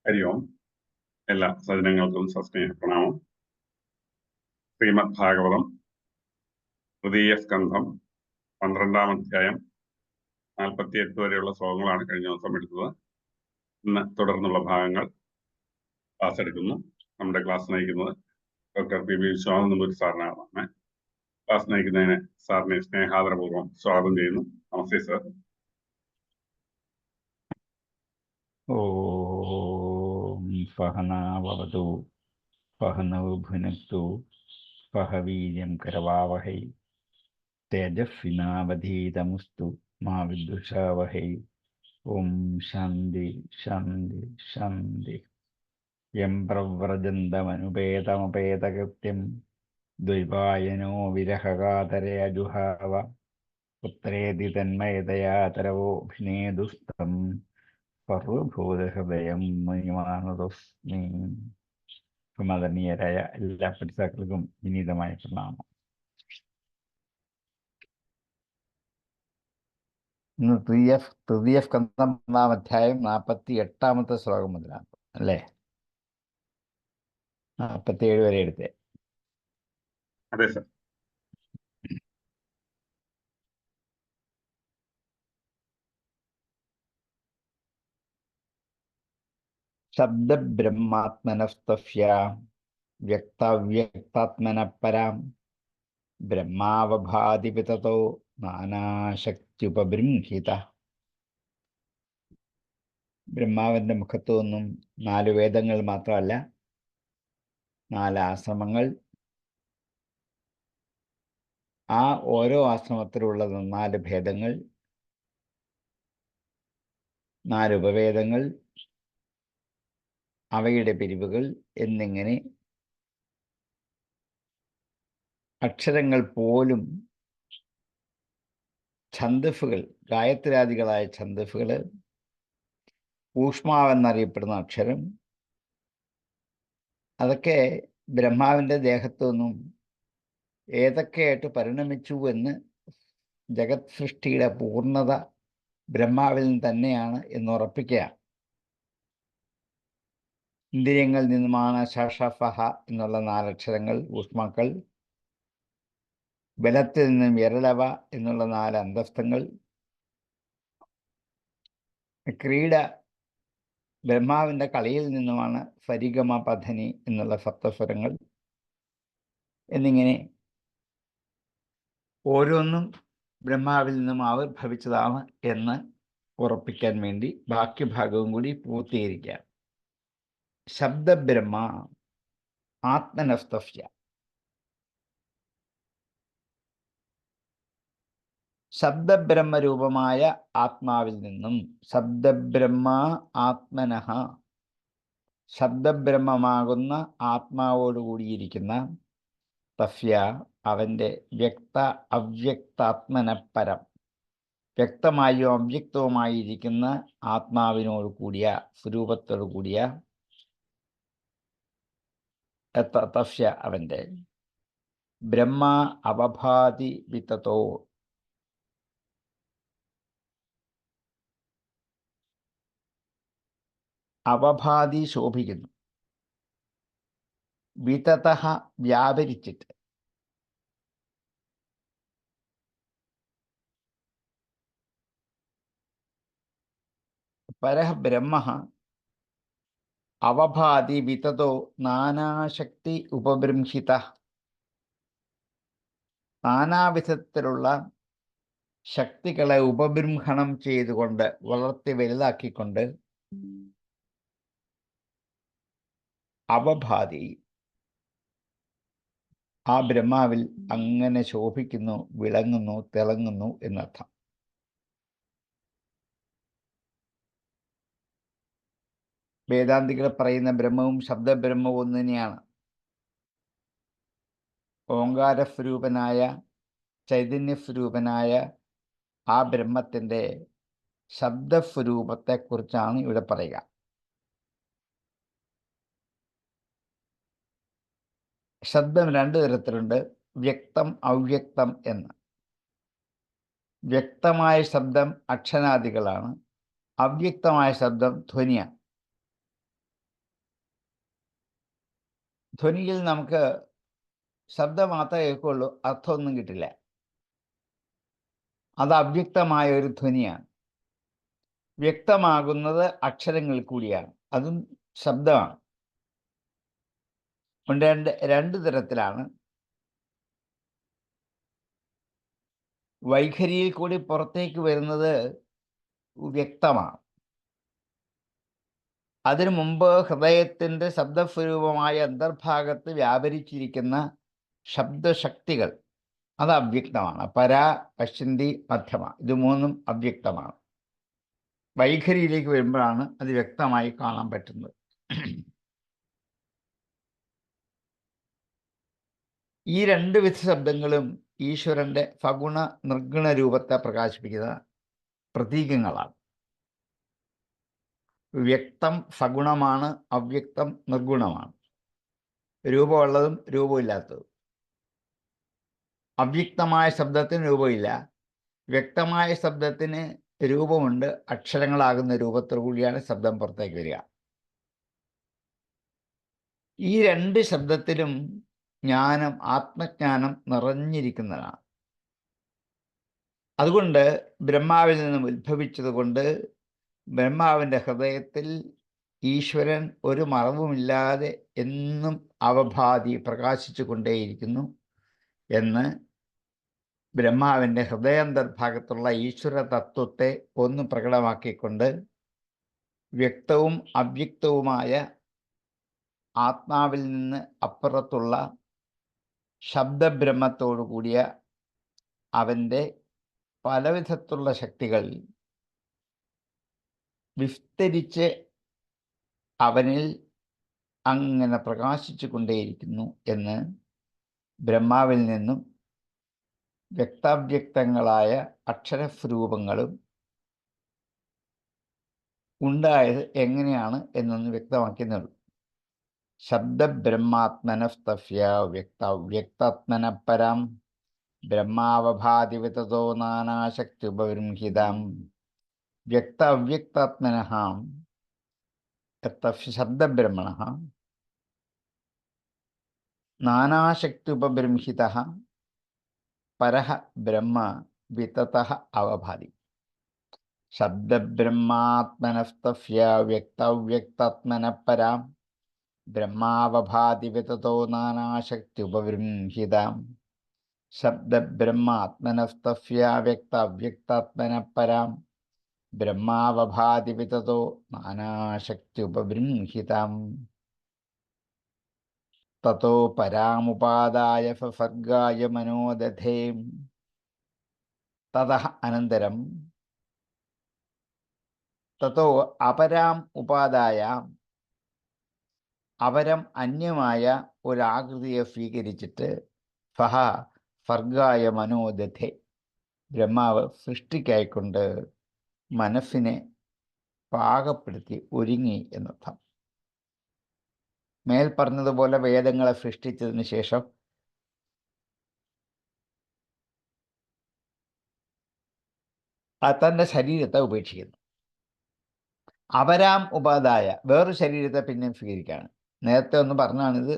ഹരി ഓം. എല്ലാ സജ്ജനങ്ങൾക്കും സസ്നേഹ പ്രണാമം. ശ്രീമദ് ഭാഗവതം തൃതീയ സ്കന്ധം 12-ാം അധ്യായം 48 വരെയുള്ള ശ്ലോകങ്ങളാണ് കഴിഞ്ഞ ദിവസം എടുത്തത്. ഇന്ന് തുടർന്നുള്ള ഭാഗങ്ങൾ ക്ലാസ് എടുക്കുന്നു. നമ്മുടെ ക്ലാസ് നയിക്കുന്നത് doctor P B Viswanathan Namboothiri സാറിനാണ്. ക്ലാസ് നയിക്കുന്നതിന് സാറിനെ സ്നേഹാദരപൂർവ്വം സ്വാഗതം ചെയ്യുന്നു. നമസ്തേ സർ. ഓം സഹനാവവതു സഹനൗ ഭുനക്തു സഹ വീര്യം കരവാവഹൈ തേജസ്വിനാവധീതമസ്തു മാ വിദ്വിഷാവഹൈ. ഓം ശാന്തി ശാന്തി ശാന്തി. യം പ്രവ്രജന്തമനുപേതമപേതകൃത്യം ദ്വൈപായനോ വിരഹകാതരെ അജുഹാവ പുത്രേതി തന്മയതയാ തരവോഭിനേദുസ്തം സർവഭൂതഹൃദയം മഹിമാനതോസ്മി. സുമദനീയരായ എല്ലാ പഠിതാക്കൾക്കും വിനീതമായ പ്രണാമം. ഇന്ന് തൃതീയ സ്കന്ധം 1-ാം അധ്യായം 48-ാമത്തെ ശ്ലോകം മുതലാണ് അല്ലേ? 47 വരെ എടുത്തേ. അതെ സർ. ശബ്ദബ്രഹ്മാത്മനസ്തസ്യ വ്യക്താവ്യക്താത്മന പരാം ബ്രഹ്മാവഭാതി തതോ നാനാശക്തിയുപബൃംഹിത. ബ്രഹ്മാവിൻ്റെ മുഖത്തു നിന്നും 4 വേദങ്ങൾ മാത്രമല്ല, 4 ആശ്രമങ്ങൾ, ആ ഓരോ ആശ്രമത്തിലുള്ള 4 ഭേദങ്ങൾ, 4 ഉപവേദങ്ങൾ, അവയുടെ പിരിവുകൾ എന്നിങ്ങനെ അക്ഷരങ്ങൾ പോലും ഛന്ദസ്സുകൾ, ഗായത്രാദികളായ ഛന്ദസ്സുകൾ, ഊഷ്മാവെന്നറിയപ്പെടുന്ന അക്ഷരം, അതൊക്കെ ബ്രഹ്മാവിൻ്റെ ദേഹത്തു നിന്നും ഏതൊക്കെയായിട്ട് പരിണമിച്ചു എന്ന് ജഗത് സൃഷ്ടിയുടെ പൂർണ്ണത ബ്രഹ്മാവിൽ നിന്ന് തന്നെയാണ് എന്നുറപ്പിക്കുക. ഇന്ദ്രിയങ്ങളിൽ നിന്നുമാണ് ശാഷഫഹ എന്നുള്ള 4 അക്ഷരങ്ങൾ ഊഷ്മാക്കൾ, ബലത്തിൽ നിന്നും വിരലവ എന്നുള്ള 4 അന്തസ്ഥങ്ങൾ, ക്രീഡ ബ്രഹ്മാവിൻ്റെ കളിയിൽ നിന്നുമാണ് സരിഗമ പധനി എന്നുള്ള സപ്തസ്വരങ്ങൾ എന്നിങ്ങനെ ഓരോന്നും ബ്രഹ്മാവിൽ നിന്നും ആവിർഭവിച്ചതാണ് എന്ന് ഉറപ്പിക്കാൻ വേണ്ടി ബാക്കി ഭാഗവും കൂടി പൂർത്തീകരിക്കാം. ശബ്ദബ്രഹ്മ ആത്മനസ്തസ്യ. ശബ്ദബ്രഹ്മരൂപമായ ആത്മാവിൽ നിന്നും, ശബ്ദബ്രഹ്മ ആത്മനഃ, ശബ്ദബ്രഹ്മമാകുന്ന ആത്മാവോടുകൂടിയിരിക്കുന്ന തസ്യ അവൻ്റെ വ്യക്ത അവ്യക്താത്മനപരം, വ്യക്തമായും അവ്യക്തവുമായിരിക്കുന്ന ആത്മാവിനോട് കൂടിയ, സ്വരൂപത്തോടു കൂടിയ തസ്യ അവൻ്റെ ബ്രഹ്മ അവഭാതി വിത്തതോ, അവഭാതി ശോഭിക്കുന്നു, വിതതഃ വ്യാപരിച്ചിട്ട്, പരഃ ബ്രഹ്മ അവഭാതി വിതതോ നാനാശക്തി ഉപബൃംഹിത. നാനാവിധത്തിലുള്ള ശക്തികളെ ഉപബൃംഹണം ചെയ്തുകൊണ്ട്, വളർത്തി വലുതാക്കിക്കൊണ്ട്, അവഭാതി ആ ബ്രഹ്മാവിൽ അങ്ങനെ ശോഭിക്കുന്നു, വിളങ്ങുന്നു, തിളങ്ങുന്നു എന്നർത്ഥം. വേദാന്തികൾ പറയുന്ന ബ്രഹ്മവും ശബ്ദബ്രഹ്മവും ഒന്ന് തന്നെയാണ്. ഓങ്കാരസ്വരൂപനായ, ചൈതന്യസ്വരൂപനായ ആ ബ്രഹ്മത്തിൻ്റെ ശബ്ദസ്വരൂപത്തെക്കുറിച്ചാണ് ഇവിടെ പറയുക. ശബ്ദം 2 തരത്തിലുണ്ട്, വ്യക്തം അവ്യക്തം എന്ന്. വ്യക്തമായ ശബ്ദം അക്ഷരാദികളാണ്, അവ്യക്തമായ ശബ്ദം ധ്വനിയാണ്. ധ്വനിയിൽ നമുക്ക് ശബ്ദം മാത്രമേ കേൾക്കുള്ളൂ, അർത്ഥമൊന്നും കിട്ടില്ല. അത് അവ്യക്തമായ ഒരു ധ്വനിയാണ്. വ്യക്തമാകുന്നത് അക്ഷരങ്ങൾ കൂടിയാണ്, അതും ശബ്ദമാണ്. രണ്ട് തരത്തിലാണ്. വൈഖരിയിൽ കൂടി പുറത്തേക്ക് വരുന്നത് വ്യക്തമാണ്. അതിനു മുമ്പ് ഹൃദയത്തിൻ്റെ ശബ്ദസ്വരൂപമായ അന്തർഭാഗത്ത് വ്യാപരിച്ചിരിക്കുന്ന ശബ്ദശക്തികൾ അത് അവ്യക്തമാണ്. പര, പശ്ചന്തി, മധ്യമ, ഇത് മൂന്നും അവ്യക്തമാണ്. വൈഖരിയിലേക്ക് വരുമ്പോഴാണ് അത് വ്യക്തമായി കാണാൻ പറ്റുന്നത്. ഈ രണ്ട് വിധ ശബ്ദങ്ങളും ഈശ്വരൻ്റെ സഗുണ നിർഗുണ രൂപത്തെ പ്രകാശിപ്പിക്കുന്ന പ്രതീകങ്ങളാണ്. വ്യക്തം സഗുണമാണ്, അവ്യക്തം നിർഗുണമാണ്. രൂപമുള്ളതും രൂപമില്ലാത്തതും. അവ്യക്തമായ ശബ്ദത്തിന് രൂപമില്ല, വ്യക്തമായ ശബ്ദത്തിന് രൂപമുണ്ട്. അക്ഷരങ്ങളാകുന്ന രൂപത്തോടു കൂടിയാണ് ശബ്ദം പുറത്തേക്ക് വരിക. ഈ രണ്ട് ശബ്ദത്തിലും ജ്ഞാനം, ആത്മജ്ഞാനം നിറഞ്ഞിരിക്കുന്നതാണ്. അതുകൊണ്ട് ബ്രഹ്മാവിൽ നിന്നും ഉത്ഭവിച്ചതുകൊണ്ട് ബ്രഹ്മാവിൻ്റെ ഹൃദയത്തിൽ ഈശ്വരൻ ഒരു മറവുമില്ലാതെ എന്നും അവഭാതി പ്രകാശിച്ചു കൊണ്ടേയിരിക്കുന്നു എന്ന് ബ്രഹ്മാവിൻ്റെ ഹൃദയാന്തർഭാഗത്തുള്ള ഈശ്വര തത്വത്തെ ഒന്ന് പ്രകടമാക്കിക്കൊണ്ട് വ്യക്തവും അവ്യക്തവുമായ ആത്മാവിൽ നിന്ന് അപ്പുറത്തുള്ള ശബ്ദബ്രഹ്മത്തോടു കൂടിയ അവൻ്റെ പലവിധത്തിലുള്ള ശക്തികൾ വിസ്തരിച്ച് അവനിൽ അങ്ങനെ പ്രകാശിച്ചു കൊണ്ടേയിരിക്കുന്നു എന്ന് ബ്രഹ്മാവിൽ നിന്നും വ്യക്താവ്യക്തങ്ങളായ അക്ഷരസ്വരൂപങ്ങളും ഉണ്ടായത് എങ്ങനെയാണ് എന്നൊന്ന് വ്യക്തമാക്കുന്നുള്ളൂ. ശബ്ദബ്രഹ്മാത്മനസ്തസ്യ വ്യക്താവ്യക്താത്മന പരം ബ്രഹ്മാവഭാതിവിതതോ നാനാശക്തി ഉപബൃംഹിതാം വ്യക്താവ്യക്താത്മനഃ ശബ്ദബ്രഹ്മണഃ നാനാശക്തി ഉപബൃംഹിതഃ പരഃ ബ്രഹ്മ വിതതഃ അവഭാതി. ശബ്ദബ്രഹ്മാത്മനസ്തസ്യ വ്യക്താവ്യക്താത്മന പരം ബ്രഹ്മാവഭാതി വിതതോ നാനാശക്തി ഉപബൃംഹിതാം ശബ്ദബ്രഹ്മാത്മനസ്തസ്യ വ്യക്താവ്യക്താത്മന പരം ബ്രഹ്മാവഭാതി വിതതോ നാനാശക്തി ഉപബൃംഹിതാം തതോ പരാമുപാദായ സസർഗായ മനോദധേ. തതഃ അനന്തരം തതോ അപരാം ഉപാദായ അപരം അന്യമായ ഒരാകൃതിയെ സ്വീകരിച്ചിട്ട് സഹ സർഗായ മനോദധേ ബ്രഹ്മാവ് സൃഷ്ടിക്കായിക്കൊണ്ട് മനസ്സിനെ പാകപ്പെടുത്തി ഒരുങ്ങി എന്നർത്ഥം. മേൽ പറഞ്ഞതുപോലെ വേദങ്ങളെ സൃഷ്ടിച്ചതിന് ശേഷം തൻ്റെ ശരീരത്തെ ഉപേക്ഷിക്കുന്നു. അപരാം ഉപാദായ വേറൊരു ശരീരത്തെ പിന്നെയും സ്വീകരിക്കുകയാണ്. നേരത്തെ ഒന്ന് പറഞ്ഞാണിത്.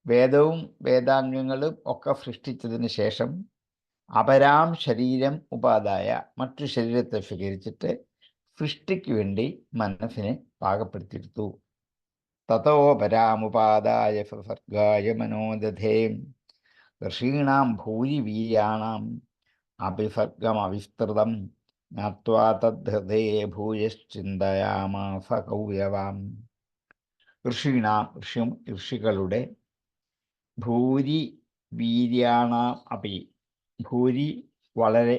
വേദവും വേദാംഗങ്ങളും ഒക്കെ സൃഷ്ടിച്ചതിന് ശേഷം അപരാം ശരീരം ഉപാദായ മറ്റു ശരീരത്തെ സ്വീകരിച്ചിട്ട് സൃഷ്ടിക്ക് വേണ്ടി മനസ്സിനെ പാകപ്പെടുത്തിയെടുത്തു. തതോ പരാമുപാദായ സസർഗായ മനോദധേ ഋഷീണാം ഭൂരിവീര്യാണാം അഭിസർഗമവിസ്തൃതം ജ്ഞാത്വാ തദ്ഹൃദേ ഭൂയശ്ചിന്തയാമാസ കൗരവാം. ഋഷികളുടെ ഭൂരി വീര്യാണാം അപി ഭൂരി വളരെ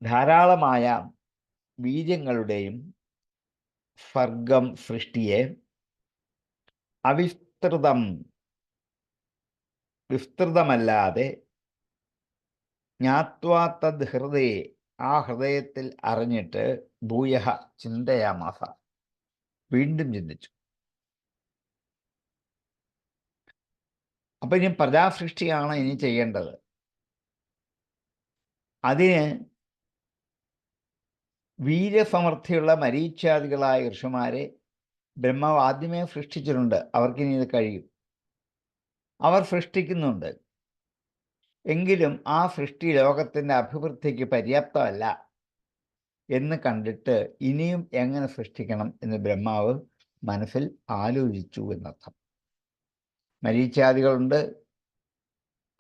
ധാരാളമായ വീര്യങ്ങളുടെയും സർഗം സൃഷ്ടിയെ വിസ്തൃതമല്ലാതെ ജ്ഞാത്വാ തദ് ഹൃദയെ ആ ഹൃദയത്തിൽ അറിഞ്ഞിട്ട് ഭൂയഃ ചിന്തയാമാസ വീണ്ടും ചിന്തിച്ചു. അപ്പം ഇനി പ്രജാസൃഷ്ടിയാണ് ഇനി ചെയ്യേണ്ടത്. അതിന് വീര്യസമൃദ്ധിയുള്ള മരീച്യാദികളായ ഋഷിമാരെ ബ്രഹ്മാവ് ആദ്യമേ സൃഷ്ടിച്ചിട്ടുണ്ട്. അവർക്കിനി ഇത് കഴിയും. അവർ സൃഷ്ടിക്കുന്നുണ്ട്. എങ്കിലും ആ സൃഷ്ടി ലോകത്തിൻ്റെ അഭിവൃദ്ധിക്ക് പര്യാപ്തമല്ല എന്ന് കണ്ടിട്ട് ഇനിയും എങ്ങനെ സൃഷ്ടിക്കണം എന്ന് ബ്രഹ്മാവ് മനസ്സിൽ ആലോചിച്ചു എന്നർത്ഥം. മരീച്യാദികളുണ്ട്,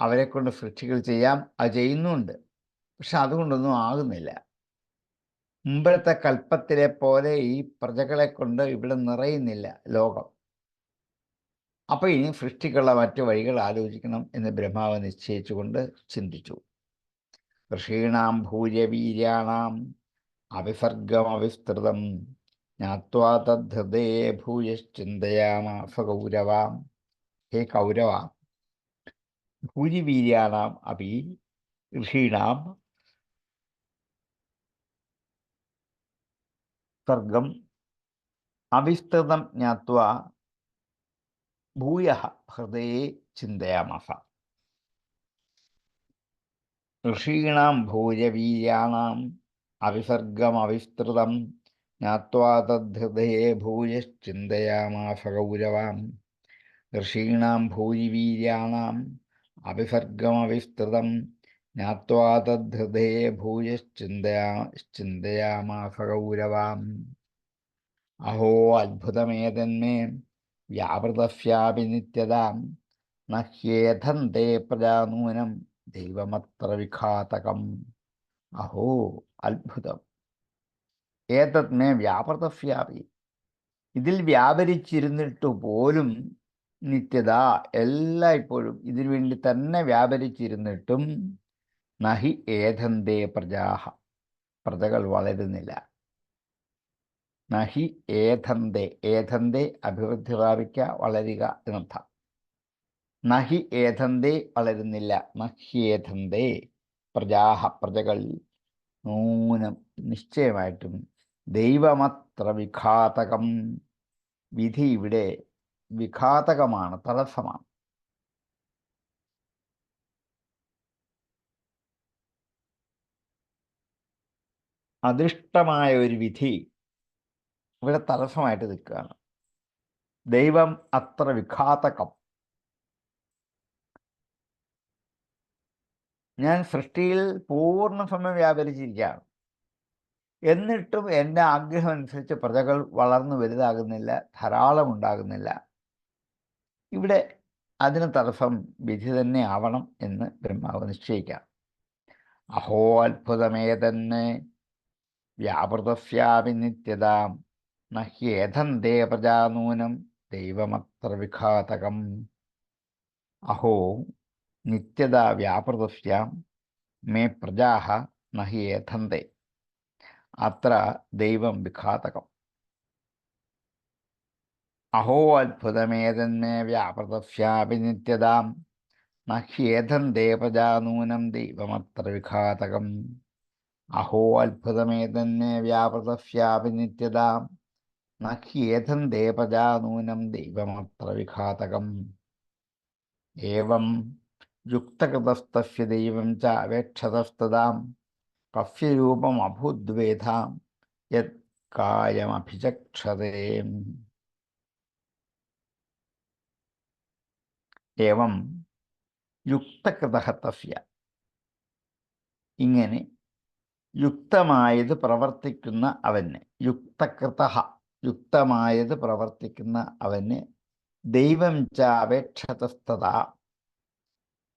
അവരെ കൊണ്ട് സൃഷ്ടികൾ ചെയ്യാം, അത് ചെയ്യുന്നുണ്ട്. പക്ഷെ അതുകൊണ്ടൊന്നും ആകുന്നില്ല. മുമ്പത്തെ കൽപ്പത്തിലെ പോലെ ഈ പ്രജകളെ കൊണ്ട് ഇവിടെ നിറയുന്നില്ല ലോകം. അപ്പോൾ ഇനി സൃഷ്ടിക്കുള്ള മറ്റു വഴികൾ ആലോചിക്കണം എന്ന് ബ്രഹ്മാവ് നിശ്ചയിച്ചുകൊണ്ട് ചിന്തിച്ചു. ഋഷീണാം ഭൂര്യവീര്യാണാം അവിസർഗമവിസ്തൃതം ജ്ഞാത്വാ തദ്ധൃതേ ഭൂയശ്ചിന്തയാമാസ കൗരവാം. ഹേ കൗരവ, ഭൂരിവീര്യാണാം അപി ഋഷീണാം സർഗം അവിസ്തൃതം ജ്ഞാത്വാ ഭൂയഃ ഹൃദയേ ചിന്തയാമസ. ഋഷീണാം ഭൂര്യവീര്യാണാം അവിസർഗമവിസ്തൃതം ജ്ഞാത്വാ തദ്ധൃതയേ ഭൂയശ്ചിന്തയാമാസ കൗരവാം. ഋഷീണാം ഭൂരിവീര്യാണാം അവിസർഗമവിസ്തൃതം ജ്ഞാത്വാ തദ്ധൃതയേ ഭൂയശ്ചിന്തയാമാസ കൗരവാം. അഹോ അത്ഭുതമേതന്മേ വ്യാവൃതസ്യാപി നിത്യതാം ന ഹ്യേധന്തേ പ്രജാനൂനം ദൈവമത്ര വിഘാതകം. അഹോ അത്ഭുതം. ഏതന്മേ വ്യാപൃതസ്യാപി, ഇതിൽ വ്യാപരിച്ചിരുന്നിട്ടു പോലും നിത്യത, എല്ലായ്പ്പോഴും ഇതിനു വേണ്ടി തന്നെ വ്യാപരിച്ചിരുന്നിട്ടും നഹി ഏധന്തേ പ്രജാഹ, പ്രജകൾ വളരുന്നില്ല. നഹി ഏധന്തേ, ഏധന്തേ അഭിവൃദ്ധി പ്രാപിക്കുക, വളരുക എന്നർത്ഥം. നഹി ഏധന്തേ വളരുന്നില്ല, നഹ്യേധന്തേ പ്രജാഹ, പ്രജകൾ നൂനം നിശ്ചയമായിട്ടും ദൈവമത്ര വിഘാതകം, വിധി ഇവിടെ വിഘാതകമാണ്, തടസ്സമാണ്. അദൃഷ്ടമായ ഒരു വിധി ഇവിടെ തടസ്സമായിട്ട് നിൽക്കുകയാണ്. ദൈവം അത്ര വിഘാതകം. ഞാൻ സൃഷ്ടിയിൽ പൂർണ്ണ സമയം വ്യാപരിച്ചിരിക്കുകയാണ്, എന്നിട്ടും എൻ്റെ ആഗ്രഹം അനുസരിച്ച് പ്രജകൾ വളർന്നു വലുതാകുന്നില്ല, ധാരാളം ഉണ്ടാകുന്നില്ല. ഇവിടെ അതിന് തടസ്സം വിധി തന്നെ ആവണം എന്ന് ബ്രഹ്മാവ് നിശ്ചയിക്കാം. അഹോ അത്ഭുതമേതന്നെ വ്യാപൃതസ്യാപി നിത്യതാം നഹ്യേധന്തേ പ്രജാനൂനം ദൈവമത്ര വിഘാതകം. അഹോ നിത്യത വ്യാപൃതസ്യാം മേ പ്രജാഃ നഹി ഏധന്തേ അത്ര ദൈവം വിഘാതകം. അഹോ അത്ഭുതമേതന്മേ വ്യാപൃതസ്യാപി നിത്യതാം നഹ്യേധന്തേ പ്രജാനൂനം ദൈവമത്ര വിഘാതകം. അഹോ അത്ഭുതമേതന്മേ വ്യാപൃതസ്യാപി നിത്യതാം നഹ്യേധന്തേ പ്രജാനൂനം ദൈവമത്ര വിഘാതകം. ഏവം യുക്തകൃതസ്തസ്യ ദൈവം ച അവേക്ഷതസ്തദാം കസ്യരൂപം അഭൂദ്വേധാം യത് കായമഭിചക്ഷതേ. ഏവം യുക്തകൃതഃ തസ്യ, ഇങ്ങനെ യുക്തമായത് പ്രവർത്തിക്കുന്ന അവന്, യുക്തകൃതഃ യുക്തമായത് പ്രവർത്തിക്കുന്ന അവന്, ദൈവം ച അപേക്ഷതസ്തദാ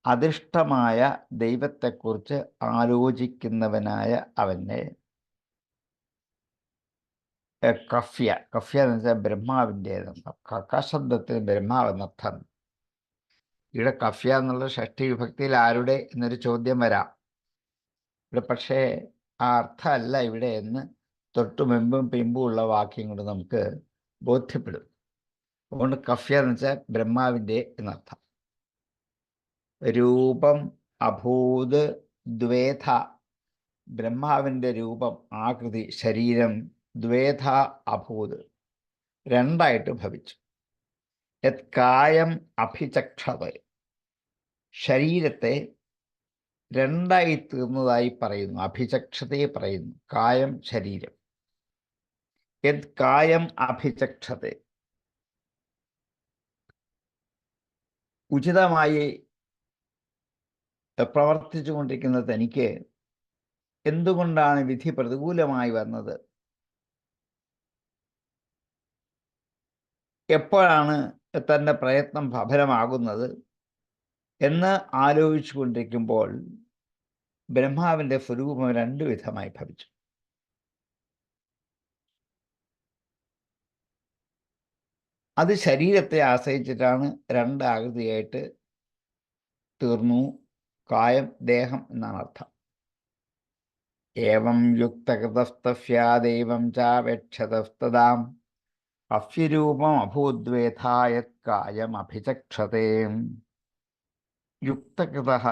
അദൃഷ്ടമായ ദൈവത്തെക്കുറിച്ച് ആലോചിക്കുന്നവനായ അവന്, കഫ്യ, കഫ്യ എന്ന് വെച്ചാൽ ബ്രഹ്മാവിൻ്റെതെന്നർത്ഥം. കശബ്ദത്തിന് ബ്രഹ്മാവ് എന്നർത്ഥം. ഇവിടെ കഫ്യ എന്നുള്ള ഷഷ്ടി വിഭക്തിയിൽ ആരുടെ എന്നൊരു ചോദ്യം വരാം. ഇവിടെ പക്ഷേ ആ അർത്ഥമല്ല ഇവിടെ എന്ന് തൊട്ടു മുമ്പും പിമ്പും ഉള്ള വാക്യം കൊണ്ട് നമുക്ക് ബോധ്യപ്പെടും. അതുകൊണ്ട് കഫ്യ എന്ന് വെച്ചാൽ ബ്രഹ്മാവിൻ്റെ എന്നർത്ഥം. രൂപം അഭൂത് ദ്വേധ, ബ്രഹ്മാവിൻ്റെ രൂപം, ആകൃതി, ശരീരം ദ്വേധ അഭൂത്, രണ്ടായിട്ട് ഭവിച്ചു. യത് കായം അഭിചക്ഷത, ശരീരത്തെ രണ്ടായി തീർന്നതായി പറയുന്നു. അഭിചക്ഷതയെ പറയുന്നു. കായം, ശരീരം. യത് കായം അഭിചക്ഷത, ഉചിതമായി പ്രവർത്തിച്ചു കൊണ്ടിരിക്കുന്ന തനിക്ക് എന്തുകൊണ്ടാണ് വിധി പ്രതികൂലമായി വന്നത്? എപ്പോഴാണ് തൻ്റെ പ്രയത്നം സഫലമാകുന്നത് എന്ന് ആലോചിച്ചു കൊണ്ടിരിക്കുമ്പോൾ ബ്രഹ്മാവിൻ്റെ സ്വരൂപം രണ്ടു വിധമായി ഭവിച്ചു. അത് ശരീരത്തെ ആശ്രയിച്ചിട്ടാണ് രണ്ടാകൃതിയായിട്ട് തീർന്നു. കായം, ദേഹം എന്നാണ് അർത്ഥം. ഏവം യുക്തകൃതസ്തസ്യാദേവം ചാവേക്ഷതസ്തദാം കഫ്യരൂപം അഭൂദ്വേഥായത് കായം അഭിചക്ഷതേ. യുക്തകൃതഃ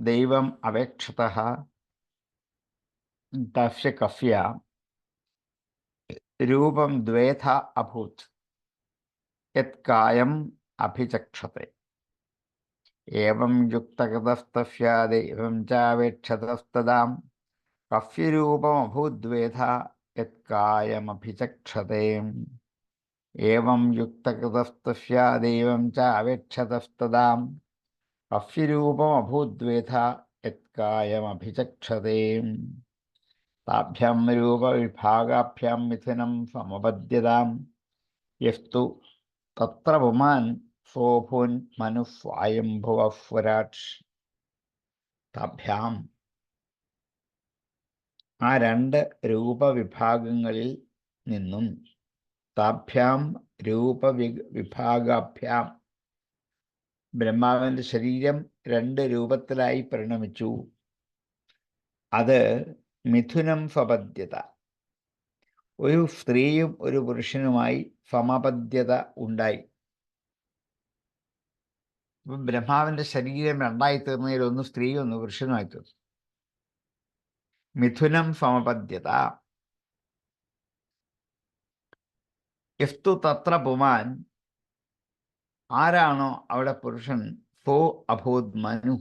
ദൈവം അവേക്ഷതഃ തസ്യ കഫ്യ രൂപം ദ്വേധ അഭൂത് യത് കായം അഭിചക്ഷതേ. ഏവം യുക്തകൃതസ്തസ്യ ദൈവം ചാവേക്ഷതസ്തദാം കഫ്യരൂപം അഭൂദ്വേധ യത് കായം അഭിചക്ഷതേ. ഏവം യുക്തകൃതസ്തസ്യ ദൈവം ചാവേക്ഷതസ്തദാം കഫ്യരൂപം അഭൂദ്വേധ യത് കായം അഭിചക്ഷതേ. താഭ്യാം രൂപവിഭാഗാഭ്യാം മിഥുനം സമപദ്യതാം യസ്തു തത്ര പുമാൻ സോഭൂൻ മനുസ്വായംഭുവഃ സ്വരാട്. താഭ്യാം, ആ രണ്ട് രൂപവിഭാഗങ്ങളിൽ നിന്നും, താഭ്യാം രൂപവിഭാഗാഭ്യാം, ബ്രഹ്മാവിൻ്റെ ശരീരം രണ്ട് രൂപത്തിലായി പരിണമിച്ചു. അത് മിഥുനം സ്വപദ്യത, ഒരു സ്ത്രീയും ഒരു പുരുഷനുമായി സമപദ്യത ഉണ്ടായി. ബ്രഹ്മാവിൻ്റെ ശരീരം രണ്ടായി തീർന്നതിൽ ഒന്ന് സ്ത്രീയും ഒന്ന് പുരുഷനുമായി തീർന്നു. മിഥുനം സമപദ്യത. യസ്തു തത്ര പുമാൻ, ആരാണോ അവിടെ പുരുഷൻ, സോ അഭൂത് മനു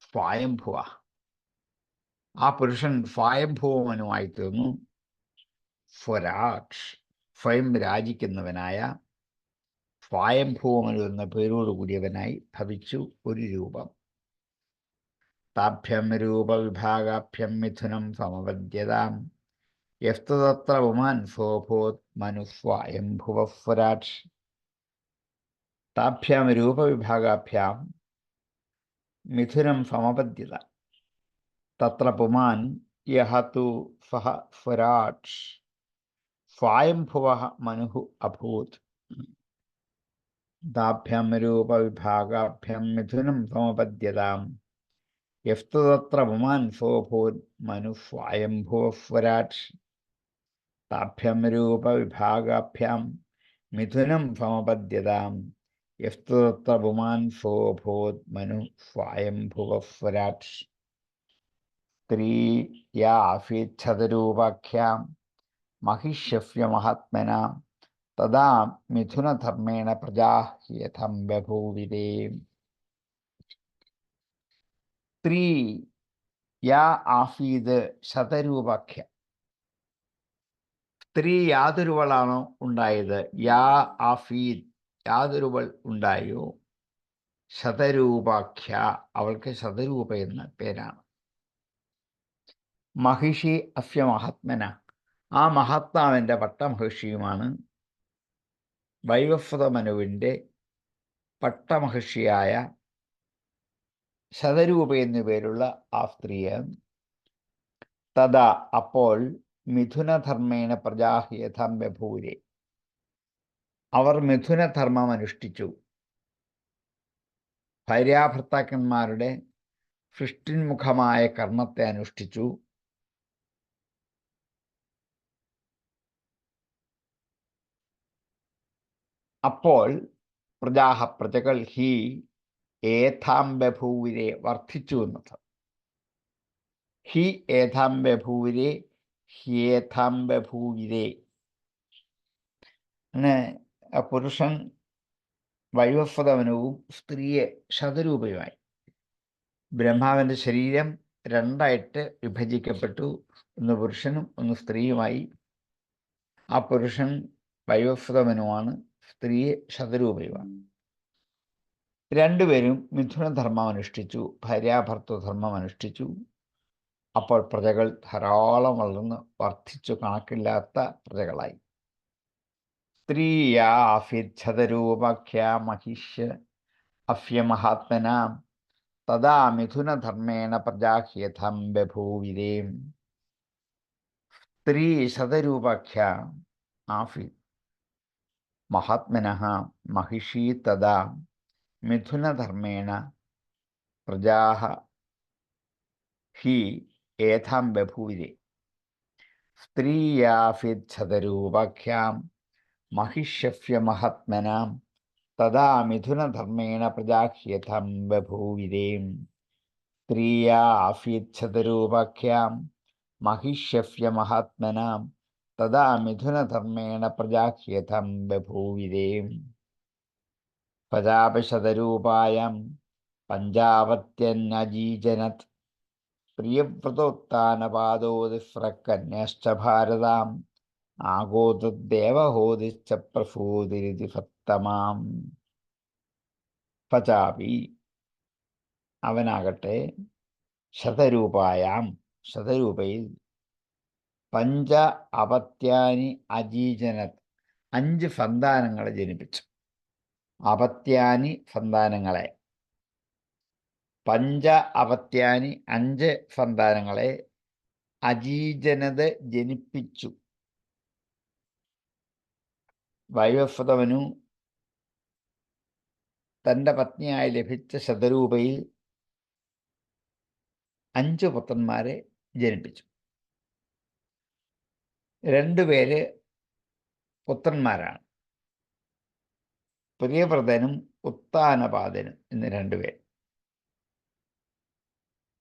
സ്വയംഭുവ, ആ പുരുഷൻ സ്വയംഭുവ മനുവായി തീർന്നു. സ്വരാട്, സ്വയം രാജിക്കുന്നവനായ സ്വയംഭൂമനു എന്ന പേരോടുകൂടിയവനായി ഭവിച്ചു ഒരു രൂപം. താഭ്യം രൂപവിഭാഗാഭ്യം മിഥുനം സമപദ്യതാം യസ്തു തത്ര പുമാൻ സോഭൂത് മനുസ്വായംഭുവഃ സ്വരാട്. താഭ്യാം രൂപവിഭാഗാഭ്യാം മിഥുനം സമപദ്യത തത്ര പുമാൻ യഹ തു സഹ സ്വരാട് സ്വയംഭുവഃ മനുഃ അഭൂത്. താഭ്യാം രൂപവിഭാഗാഭ്യാം മിഥുനം സമപദ്യതാം യസ്തു തത്ര പുമാൻ സോഭൂത് മനുസ്വായംഭുവഃ സ്വരാട്. താഭ്യാം രൂപവിഭാഗാഭ്യാം മിഥുനം സമപദ്യതാം യസ്തു തത്ര പുമാൻ സോഭൂത് മനുസ്വായംഭുവഃ സ്വരാട്. സ്ത്രീ യാ ആസീച്ഛതരൂപാഖ്യാം മഹിഷ്യസ്യ മഹാത്മനാ തദാ മിഥുനധർമ്മേണ പ്രജാ യഥം ബഭൂവിരേ. സ്ത്രീ യാ ആഫീത് ശതരൂപാഖ്യ, സ്ത്രീ യാതൊരുവളാണോ ഉണ്ടായത്, യാ ആഫീത് യാതൊരുവൾ ഉണ്ടായോ, ശതരൂപാഖ്യ അവൾക്ക് ശതരൂപ എന്ന പേരാണ്. മഹിഷി അസ്യ മഹാത്മന, ആ മഹാത്മാവിൻ്റെ പട്ടമഹിഷിയുമാണ്. വൈവസ്വത മനുവിൻ്റെ പട്ടമഹിഷിയായ ശതരൂപ എന്നു പേരുള്ള ആ സ്ത്രീയെ തഥാ അപ്പോൾ മിഥുനധർമ്മേണ പ്രജാ യഥാം ബഭൂരെ, അവർ മിഥുനധർമ്മം അനുഷ്ഠിച്ചു. ഭാര്യാഭർത്താക്കന്മാരുടെ സൃഷ്ടിന്മുഖമായ കർമ്മത്തെ അനുഷ്ഠിച്ചു. അപ്പോൾ പ്രജകൾ ഹി ഏഥാം ബഭൂവിരെ വർദ്ധിച്ചു എന്നത്. ഹി ഏഥാം ബഭൂവിരെ ഹ്യേഥാം ബഭൂവിരെ. അങ്ങനെ പുരുഷൻ വൈവസ്വതമനവും സ്ത്രീയെ ശതരൂപയുമായി. ബ്രഹ്മാവിൻ്റെ ശരീരം രണ്ടായിട്ട് വിഭജിക്കപ്പെട്ടു. ഒന്ന് പുരുഷനും ഒന്ന് സ്ത്രീയുമായി. ആ പുരുഷൻ വൈവസ്വതമനുമാണ്, സ്ത്രീയെ ശതരൂപയുമാണ്. രണ്ടുപേരും മിഥുനധർമ്മം അനുഷ്ഠിച്ചു, ഭാര്യാഭർത്തൃധർമ്മം അനുഷ്ഠിച്ചു. അപ്പോൾ പ്രജകൾ ധാരാളം വളർന്ന് വർദ്ധിച്ചു, കണക്കില്ലാത്ത പ്രജകളായി. സ്ത്രീയാഫിച്ഛതരൂപാഖ്യ മഹിഷ്യ അഫ്യമഹാത്മനാം തഥാ മിഥുനധർമ്മേണ പ്രജാഹ്യഥം ബഭൂവിരേം. സ്ത്രീ ശതരൂപാഖ്യ ആഫി മഹാത്മനഃ മഹിഷീ തഥാ മിഥുനധർമ്മേണ പ്രജാഃ ഹി ഏഥാം ബഭൂവിരേ. സ്ത്രീയാഫിച്ഛതരൂപാഖ്യാം മഹിഷ്യഫ്യമഹാത്മനാം തഥാ മിഥുനധർമ്മേണ പ്രജാഹ്യഥം ബഭൂവിരേം. സ്ത്രീയാഫിച്ഛതരൂപാഖ്യാം മഹിഷ്യഫ്യമഹാത്മനാം തഥാ മിഥുനധർമ്മേണ പ്രജാഹ്യഥം ബഭൂവിരേം. പ്രജാപശതരൂപായം പഞ്ചാവത്യന്നജീജനത് പ്രിയവ്രതോത്ഥാനപാദോതിസ്രകന്യശ്ച ഭാരതാം ആഗോതദ്ദേവഹോതിശ്ച പ്രസൂതിരിതി സത്തമാം. പചാപി അവനാകട്ടെ ശതരൂപായാം ശതരൂപയിൽ പഞ്ച അപത്യാനി അജീജനത് 5 സന്താനങ്ങളെ ജനിപ്പിച്ചു. അപത്യാനി സന്താനങ്ങളെ, പഞ്ച അപത്യാനി 5 സന്താനങ്ങളെ, അജീജനത് ജനിപ്പിച്ചു. വൈവസ്വതമനു തൻ്റെ പത്നിയായി ലഭിച്ച ശതരൂപയിൽ 5 പുത്രന്മാരെ ജനിപ്പിച്ചു. 2 പേര് പുത്രന്മാരാണ്, പ്രിയവ്രതനും ഉത്താനപാദനും എന്ന് 2 പേര്.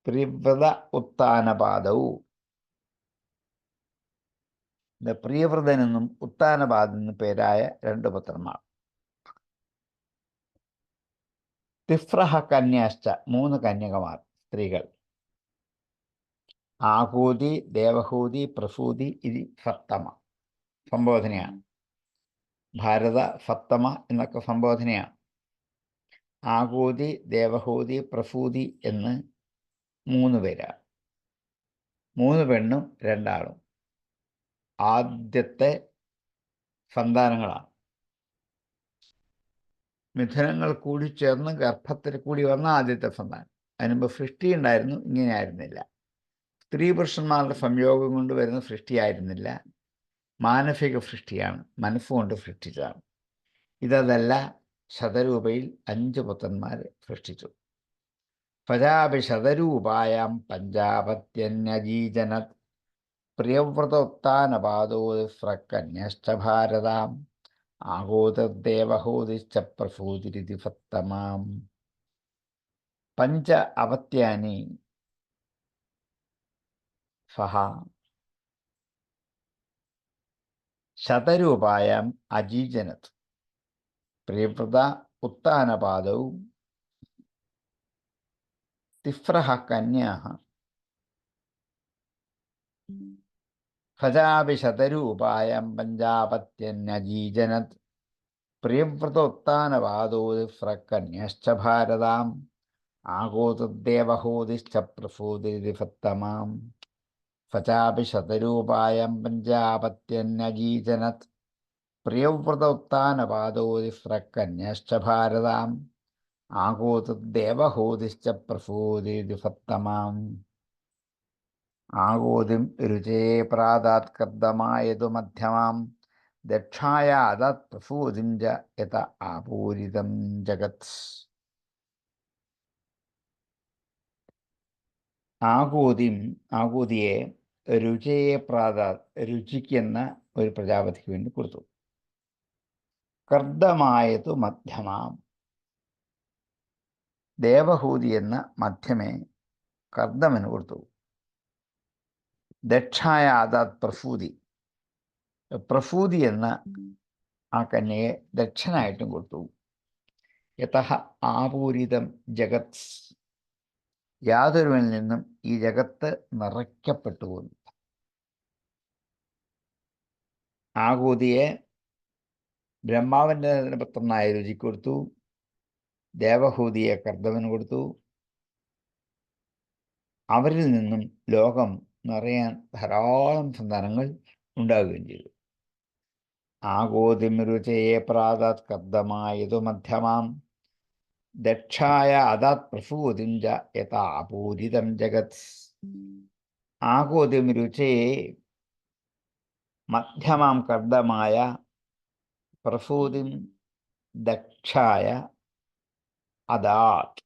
പ്രിയവ്രത ഉത്താനപാദവും. പ്രിയവ്രതനെന്നും ഉത്താനപാദെന്നും പേരായ 2 പുത്രന്മാർ. തിസ്രഹ കന്യാശ്ച 3 കന്യകമാർ, സ്ത്രീകൾ. ആഹൂതി, ദേവഹൂതി, പ്രസൂതി ഇത് സപ്തമ സംബോധനയാണ്. ഭാരത സപ്തമ എന്നൊക്കെ സംബോധനയാണ്. ആഹൂതി, ദേവഹൂതി, പ്രസൂതി എന്ന് 3 പേരാണ്. 3 പെണ്ണും 2 ആണും ആദ്യത്തെ സന്താനങ്ങളാണ്. മിഥുനങ്ങൾ കൂടി ചേർന്ന് ഗർഭത്തിൽ കൂടി വന്ന ആദ്യത്തെ സന്താനം. അതിനുമ്പ് സൃഷ്ടി ഉണ്ടായിരുന്നു, ഇങ്ങനെയായിരുന്നില്ല. സ്ത്രീ പുരുഷന്മാരുടെ സംയോഗം കൊണ്ട് വരുന്ന സൃഷ്ടിയായിരുന്നില്ല, മാനസിക സൃഷ്ടിയാണ്, മനസ്സുകൊണ്ട് സൃഷ്ടിച്ചതാണ്. ഇതല്ല, ശതരൂപയിൽ 5 പുത്രന്മാരെ സൃഷ്ടിച്ചു. പ്രജാപി ശതരൂപായാം പഞ്ചാപത്യന്യജീജനത് പ്രിയവ്രതോത്ഥാനപാദോതിസ്രകന്യശ്ച ഭാരതാം ആഗോതദ്ദേവഹോതിശ്ച പ്രസൂതിരിതി സത്തമാം. പഞ്ച അപത്യാനി സഹ ശതരൂപായാം അജീജനത് പ്രിയവ്രത ഉത്ഥാനപാദൗ തിസ്രഃ കന്യാഃ പ്രജാപി ശതരൂപായാം പഞ്ചാപത്യന്യജീജനത് പ്രിയവ്രതോത്ഥാനപാദോതിസ്രകന്യശ്ച ഭാരതാം ആഗോതദ്ദേവഹോതിശ്ച പ്രസൂതിരിതി സത്തമാം. സചാപി ശതരൂപായം പഞ്ചാപത്യന്യജീജനത് പ്രിയവ്രതോത്ഥാനപാദോതിസ്രകന്യശ്ച ഭാരതാം ആഗോതദ്ദേവഹോതിശ്ച പ്രസൂതിരിതി സത്തമാം. ആഗോതിം രുചേ പ്രാതാത് കർദ്ദമായതു മധ്യമാം ദക്ഷായാദാത് പ്രസൂതിം ച യത ആപൂരിതം ജഗത്. ആകൂതിയെ രുചയെ പ്രാതാത് രുചിക്കുന്ന ഒരു പ്രജാപതിക്ക് വേണ്ടി കൊടുത്തു. കർദ്ദമായതു മധ്യമാം ദേവഹൂതി എന്ന മധ്യമേ കർദ്ദമന് കൊടുത്തു. ദക്ഷായ ആദാത് പ്രസൂതി എന്ന ആ കന്യയെ ദക്ഷനായിട്ടും കൊടുത്തു. യതഃ ആപൂരിതം ജഗത്, യാതൊരുവനിൽ നിന്നും ഈ ജഗത്ത് നിറയ്ക്കപ്പെട്ടു പോകുന്നു. ആകൂതിയെ ബ്രഹ്മാവിൻ്റെ പുത്രനായ രുചി കൊടുത്തു, ദേവഹൂതിയെ കർദവന് കൊടുത്തു. അവരിൽ നിന്നും ലോകം നിറയാൻ ധാരാളം സന്താനങ്ങൾ ഉണ്ടാവുകയും ചെയ്തു. ആഗോതിമരുചയെ പ്രാതാത് കർദമായതു മധ്യമാം ദക്ഷായ അതാത് പ്രസൂതിഞ്ച യഥാപൂരിതം ജഗത്. ആഗോതിമരുചയെ മധ്യമാം കർദമായ പ്രസൂതിം ദക്ഷായ അതാത്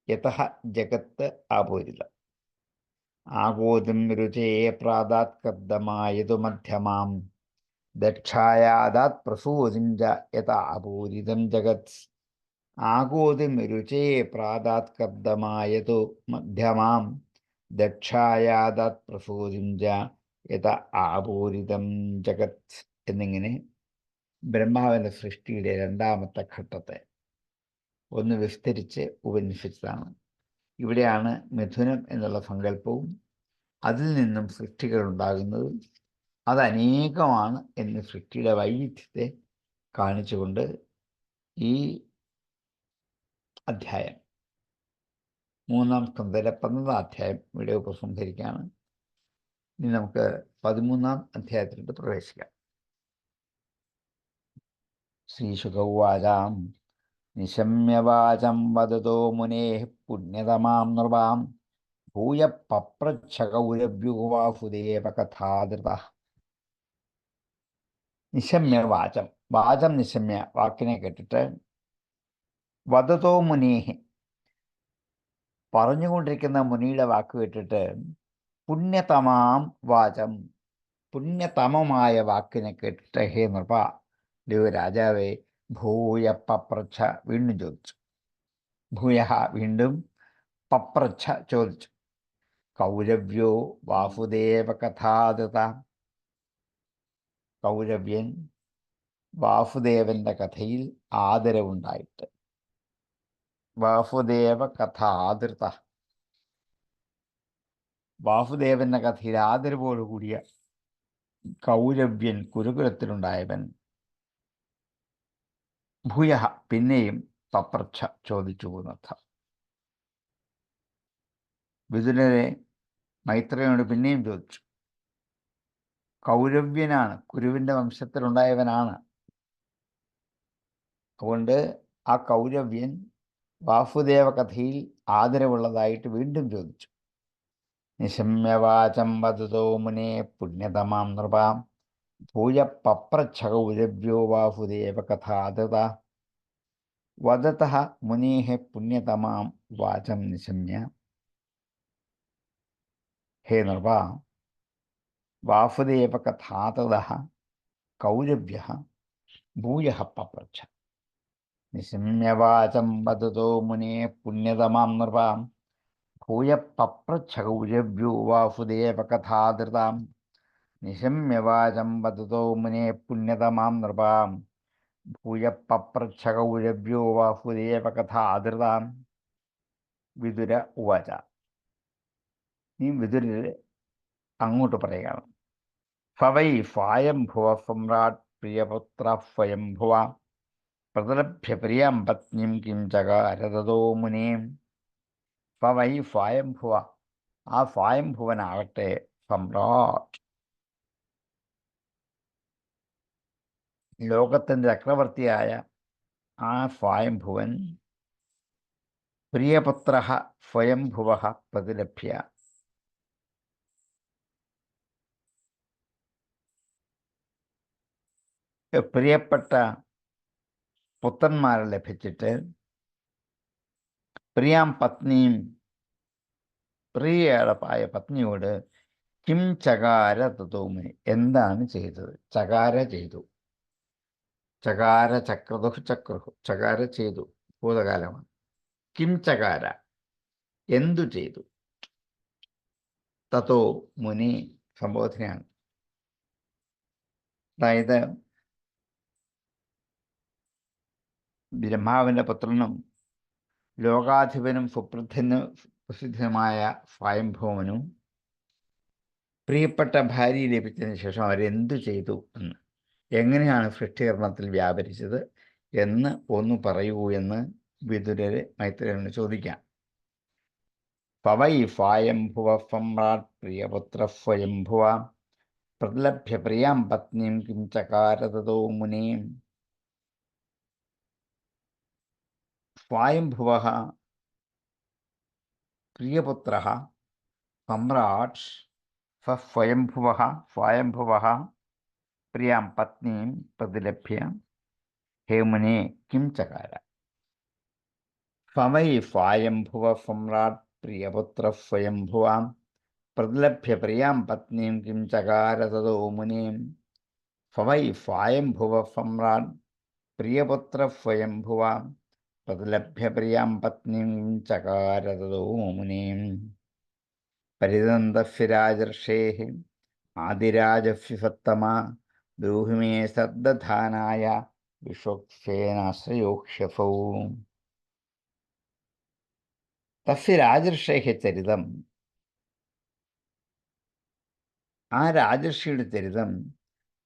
യതഃ ജഗത്ത് ആപൂരിതം. ആഗോതിം രുചയെ പ്രാതാത് കർദമായതു മധ്യമാം ദക്ഷായ അതാത് പ്രസൂതിഞ്ച യഥാ അപൂരിതം ജഗത്. ആഗോതിം രുചയെ പ്രാതാത് കർദമായതു മധ്യമാം ദക്ഷായ അതാത് പ്രസൂതിഞ്ച യഥാ ആപൂരിതം ജഗത് എന്നിങ്ങനെ ബ്രഹ്മാവിൻ്റെ സൃഷ്ടിയുടെ രണ്ടാമത്തെ ഘട്ടത്തെ ഒന്ന് വിസ്തരിച്ച് ഉപനിഷത്താണ്. ഇവിടെയാണ് മിഥുനം എന്നുള്ള സങ്കല്പവും അതിൽ നിന്നും സൃഷ്ടികൾ ഉണ്ടാകുന്നതും അത് അനേകമാണ് എന്ന് സൃഷ്ടിയുടെ വൈവിധ്യത്തെ കാണിച്ചുകൊണ്ട് ഈ അധ്യായം, മൂന്നാം സ്കന്ധത്തിലെ 11ാം അധ്യായം ഇവിടെ ഉപസംഹരിക്കുകയാണ്. ഇനി നമുക്ക് 13ാം അധ്യായത്തിലോട്ട് പ്രവേശിക്കാം. ശ്രീശുക ഉവാചാം നിശമ്യവാചം വദതോ മുനേഃ പുണ്യതമാം നൃപാം ഭൂയ പപ്രച്ഛ കൗരവ്യുവാസുദേവ കഥാധൃതഃ. നിശമ്യ വാചം, വാചം നിശമ്യ, വാക്കിനെ കേട്ടിട്ട്, വദതോ മുനേഹ്, പറഞ്ഞുകൊണ്ടിരിക്കുന്ന മുനിയുടെ വാക്ക് കേട്ടിട്ട്, പുണ്യതമാം വാചം, പുണ്യതമമായ വാക്കിനെ കേട്ടിട്ട്, ഹേ നൃപ, രാജാവേ, ഭൂയ പപ്രച്ഛ, വീണ്ടും ചോദിച്ചു. ഭൂയ, വീണ്ടും, പപ്രച്ഛ, ചോദിച്ചു. കൗരവ്യോ വാസുദേവ കഥാധൃത, കൗരവ്യൻ വാസുദേവന്റെ കഥയിൽ ആദരവുണ്ടായിട്ട്. വാസുദേവ കഥാധൃത, വാസുദേവന്റെ കഥയിൽ ആദരവോടുകൂടിയ കൗരവ്യൻ, കുരുകുലത്തിലുണ്ടായവൻ. ഭൂയ, പിന്നെയും പപ്രച്ഛ, ചോദിച്ചു എന്നർത്ഥം. വിതുരരെ മൈത്രേയോട് പിന്നെയും ചോദിച്ചു. കൗരവ്യനാണ്, കുരുവിൻ്റെ വംശത്തിലുണ്ടായവനാണ്. അതുകൊണ്ട് ആ കൗരവ്യൻ വാസുദേവ കഥയിൽ ആദരവുള്ളതായിട്ട് വീണ്ടും ചോദിച്ചു. നിശമ്യവാചം വദതോ മുനേ പുണ്യതമാം നൃപാം ഭൂയ പപ്രച്ഛ കൗരവ്യോ വാസുദേവ കഥാധൃത. വദതഃ മുനേഃ പുണ്യതമാം വാചം നിശമ്യ, ഹേ നൃപ, വാസുദേവ കഥാധൃതഃ കൗരവ്യഃ ഭൂയഃ പപ്രച്ഛ. നിശമ്യവാചം വദതോ മുനേ പുണ്യതമാം നൃപാം ഭൂയ പപ്രച്ഛ കൗരവ്യോ വാസുദേവ കഥാധൃതാം. നിശമ്യവാചം വദതോ മുനേ പുണ്യതമാം നൃപാം ഭൂയ പപ്രച്ഛ കൗരവ്യോ വാസുദേവ കഥാധൃതാം. വിതുര ഉവാച, നീ വിതുരർ അങ്ങോട്ട് പറയുകയാണ്. ഫവൈ സ്വയംഭുവ സമ്രാട് പ്രിയപുത്ര സ്വയംഭുവ പ്രതലഭ്യ പ്രിയാം പത്നിം കിം ചകാര തതോ മുനേ. ഫവൈ സ്വയംഭുവ, ആ സ്വയംഭുവനാകട്ടെ സമ്രാട്, ലോകത്തിൻ്റെ ചക്രവർത്തിയായ ആ സ്വയംഭുവൻ, പ്രിയപുത്ര സ്വയംഭുവ പ്രതിലഭ്യ, പ്രിയപ്പെട്ട പുത്രന്മാരെ ലഭിച്ചിട്ട്, പ്രിയാം പത്നിയും, പ്രിയയായ പത്നിയോട്, കിം ചകാര തതോമുനി, എന്താണ് ചെയ്തത്? ചകാര ചെയ്തു. ചകാര ചക്രദുഹു ചക്രുഹു, ചകാര ചെയ്തു, ഭൂതകാലമാണ്. കിം ചകാര, എന്തു ചെയ്തു? തതോ മുനി, സംബോധനയാണ്. അതായത് ബ്രഹ്മാവിൻ്റെ പുത്രനും ലോകാധിപനും പ്രസിദ്ധനുമായ സ്വയംഭൂവനും പ്രിയപ്പെട്ട ഭാര്യയെ ലഭിച്ചതിന് ശേഷം അവരെന്തു ചെയ്തു എന്ന്, എങ്ങനെയാണ് സൃഷ്ടികർമ്മത്തിൽ വ്യാപരിച്ചത് എന്ന് ഒന്ന് പറയൂ എന്ന് വിദുരര് മൈത്രേയനോട് ചോദിക്കാം. പവൈ സ്വയംഭുവ സമ്രാട് പ്രിയപുത്ര സ്വയംഭുവ പ്രതിലഭ്യ പ്രിയാം പത്നീം കിം ചകാര തതോ മുനീം. സ്വയംഭുവഃ പ്രിയപുത്രഃ സമ്രാട് സ്വയംഭുവഃ പ്രിയാം പത്നീം പ്രതിലഭ്യ ഹേ മുനേ Kim ചകാര. Y Swayambhuva Samrat പ്രിയപുത്ര Swayambhuva പ്രതിലഭ്യ പ്രിയാം പത്നീം Kim ചകാര തതോ മുനീം. വൈ സ്വയംഭുവ സമ്രാട് പ്രിയപുത്ര സ്വയംഭുവ പ്രതിലഭ്യ പ്രിയാം പത്നീം കിം ചകാര തതോ മുനീം. പരിതന്തസ്യ രാജർഷേഃ ആദിരാജസ്യ സത്തമാ ബ്രൂഹി മേ സദ്ദധാനായ വിശ്വക്സേനാശ്രയോഹ്യസൗ. തസ്യ രാജർഷേഃ ചരിതം, ആ രാജർഷിയുടെ ചരിതം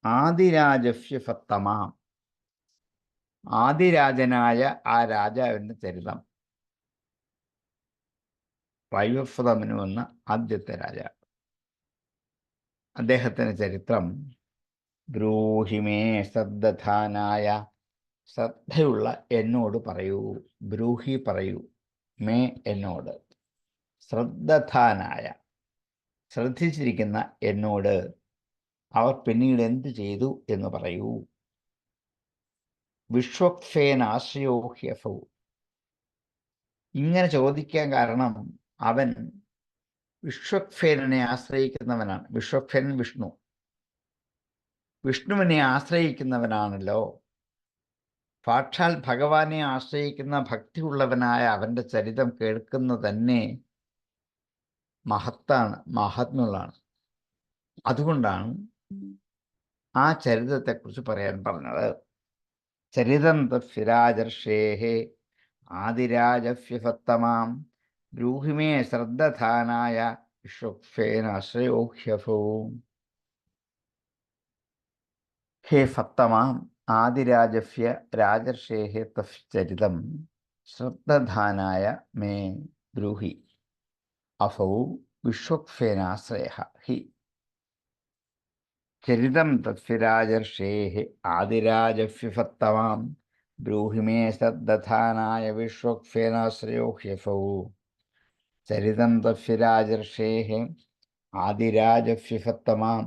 ആദിരാജസ്യ സത്തമാ, ആദിരാജനായ ആ രാജാവിൻ്റെ ചരിതം. വൈവസ്വതമനു എന്ന ആദ്യത്തെ രാജാവ്, അദ്ദേഹത്തിൻ്റെ ചരിത്രം ബ്രൂഹി മേ സദ്ദധാനായ, ശ്രദ്ധയുള്ള എന്നോട് പറയൂ. ബ്രൂഹി പറയൂ, മേ എന്നോട്, ശ്രദ്ധാനായ ശ്രദ്ധിച്ചിരിക്കുന്ന എന്നോട് അവർ പിന്നീട് എന്തു ചെയ്തു എന്ന് പറയൂ. വിശ്വക്സേനാശ്രയോഹ്യസൗ, ഇങ്ങനെ ചോദിക്കാൻ കാരണം അവൻ വിശ്വക്സേനനെ ആശ്രയിക്കുന്നവനാണ്. വിശ്വക്സേനൻ വിഷ്ണു, വിഷ്ണുവിനെ ആശ്രയിക്കുന്നവനാണല്ലോ. സാക്ഷാൽ ഭഗവാനെ ആശ്രയിക്കുന്ന ഭക്തിയുള്ളവനായ അവൻ്റെ ചരിതം കേൾക്കുന്ന തന്നെ മഹാത്മ്യങ്ങളാണ്. അതുകൊണ്ടാണ് ആ ചരിതത്തെക്കുറിച്ച് പറയാൻ പറഞ്ഞത്. ചരിതം തസ്യ രാജർഷേഃ ആദിരാജസ്യ സത്തമാം ബ്രൂഹി മേ ശ്രദ്ധാനായ വിശ്വക്സേനാശ്രയോഹ്യസൗ. ഹേ സത്തമാം ആദിരാജസ്യ രാജർഷേഃ തസ്യ ചരിതം ശ്രദ്ധാനായ മേ ബ്രൂഹി അസൗ വിശ്വക്സേനാശ്രയഃ ഹി. ചരിതം തസ്യ രാജർഷേഃ ആദിരാജസ്യ സത്തമാം ബ്രൂഹി മേ ശ്രദ്ധാനായ വിശ്വക്സേനാശ്രയോഹ്യസൗ. ചരിതം തസ്യ രാജർഷേഃ ആദിരാജസ്യ സത്തമാം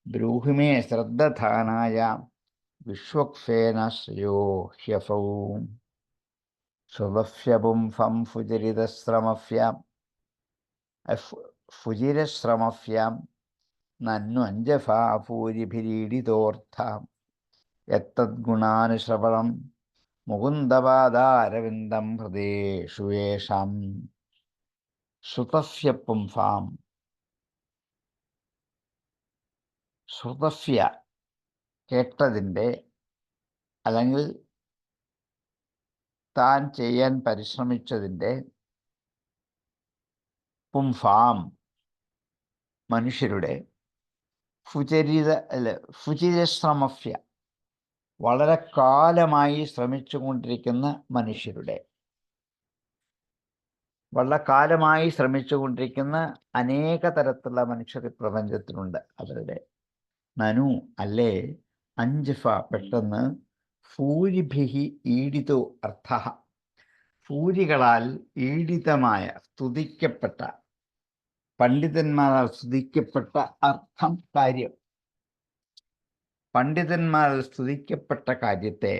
ബ്രൂഹി മേ ശ്രദ്ധാനായ വിശ്വക്സേനാശ്രയോഹ്യസൗ. ശ്രുതസ്യ പുംസം ഫുജിരശ്രമസ്യ നന്വഞ്ജസാ ഭൂരിഭിരീഡിതോർത്ഥ യത്തദ്ഗുണാനുശ്രവണം മുകുന്ദപാദാരവിന്ദം ഹൃദേഷു യേഷാം. ശ്രുതസ്യ പുംസാം, ശ്രുതസ്യ കേട്ടതിൻ്റെ, അല്ലെങ്കിൽ താൻ ചെയ്യാൻ പരിശ്രമിച്ചതിൻ്റെ, പുംസാം മനുഷ്യരുടെ, ഫുചിരശ്രമസ്യ വളരെ കാലമായി ശ്രമിച്ചുകൊണ്ടിരിക്കുന്ന മനുഷ്യരുടെ, വളരെ കാലമായി ശ്രമിച്ചുകൊണ്ടിരിക്കുന്ന അനേക തരത്തിലുള്ള മനുഷ്യർ പ്രപഞ്ചത്തിലുണ്ട്. അവരുടെ നനു അല്ലേ, അഞ്ജഫ പെട്ടെന്ന്, സൂരിഭിഹി ഈഡിതോ അർത്ഥ, സൂര്യകളാൽ ഈഡിതമായ സ്തുതിക്കപ്പെട്ട, പണ്ഡിതന്മാരാൽ സ്തുതിക്കപ്പെട്ട അർത്ഥം, കാര്യം. പണ്ഡിതന്മാരാൽ സ്തുതിക്കപ്പെട്ട കാര്യത്തെ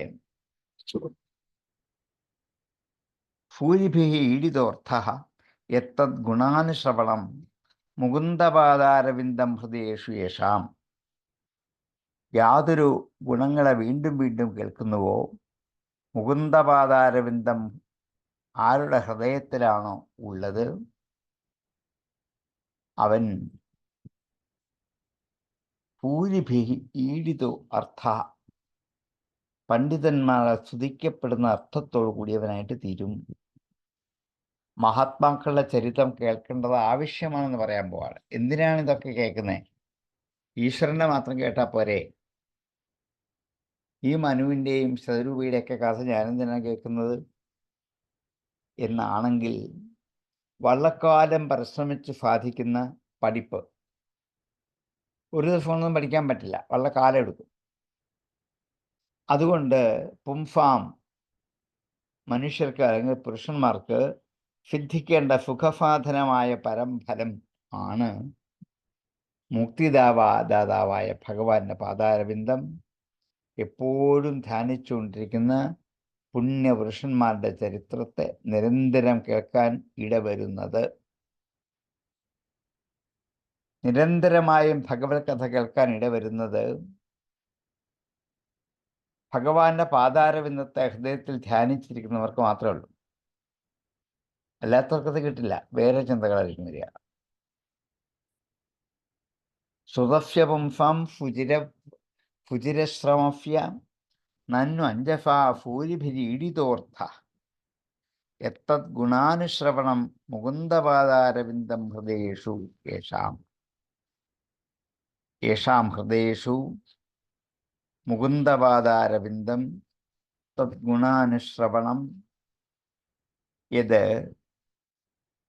സൂരിഭിഹി ഈഡിതോർത്ഥ യത്തദ് ഗുണാനുശ്രവണം മുകുന്ദപാദാരവിന്ദം ഹൃദയേഷു യേഷാം. യാതൊരു ഗുണങ്ങളെ വീണ്ടും വീണ്ടും കേൾക്കുന്നുവോ, മുകുന്ദപാദാരവിന്ദം ആരുടെ ഹൃദയത്തിലാണോ ഉള്ളത്, അവൻ പൂരിഭിഹി ഈഡിതോ അർത്ഥ, പണ്ഡിതന്മാരെ സ്തുതിക്കപ്പെടുന്ന അർത്ഥത്തോടു കൂടിയവനായിട്ട് തീരും. മഹാത്മാക്കളുടെ ചരിത്രം കേൾക്കേണ്ടത് ആവശ്യമാണെന്ന് പറയാൻ പോവാണ്. എന്തിനാണ് ഇതൊക്കെ കേൾക്കുന്നത്? ഈശ്വരനെ മാത്രം കേട്ടാൽ പോരെ? ഈ മനുവിൻ്റെയും ശതരൂപിയുടെയൊക്കെ കഥ ഞാനെന്തിനാണ് കേൾക്കുന്നത് എന്നാണെങ്കിൽ, വള്ളക്കാലം പരിശ്രമിച്ച് സാധിക്കുന്ന പഠിപ്പ് ഒരു ദിവസമൊന്നും പഠിക്കാൻ പറ്റില്ല, വള്ളക്കാലം എടുക്കും. അതുകൊണ്ട് പുംഫാം മനുഷ്യർക്ക് അല്ലെങ്കിൽ പുരുഷന്മാർക്ക് സിദ്ധിക്കേണ്ട സുഖസാധനമായ പരംഫലം ആണ് മുക്തിദാതാവായ ഭഗവാന്റെ പാതാരവിന്ദം. എപ്പോഴും ധ്യാനിച്ചുകൊണ്ടിരിക്കുന്ന പുണ്യപുരുഷന്മാരുടെ ചരിത്രത്തെ നിരന്തരം കേൾക്കാൻ ഇടവരുന്നത്, നിരന്തരമായും ഭഗവത് കഥ കേൾക്കാൻ ഇടവരുന്നത് ഭഗവാന്റെ പാതാരവിന്ദത്തെ ഹൃദയത്തിൽ ധ്യാനിച്ചിരിക്കുന്നവർക്ക് മാത്രമേ ഉള്ളൂ. അല്ലാത്തവർക്കത് കിട്ടില്ല, വേറെ ചിന്തകളായിരിക്കും വരിക. സുതസ്യ പുംസാം ഫുജിരശ്രമസ്യ നന്നു അഞ്ജസാ ഭൂരിഭിരീഡിതോർത്ഥ എത്തദ് ഗുണാനുശ്രവണം മുകുന്ദപാദാരവിന്ദം ഹൃദയേഷു യേഷാം ഹൃദയേഷു മുകുന്ദപാദാരവിന്ദം തദ്ഗുണാനുശ്രവണം യത്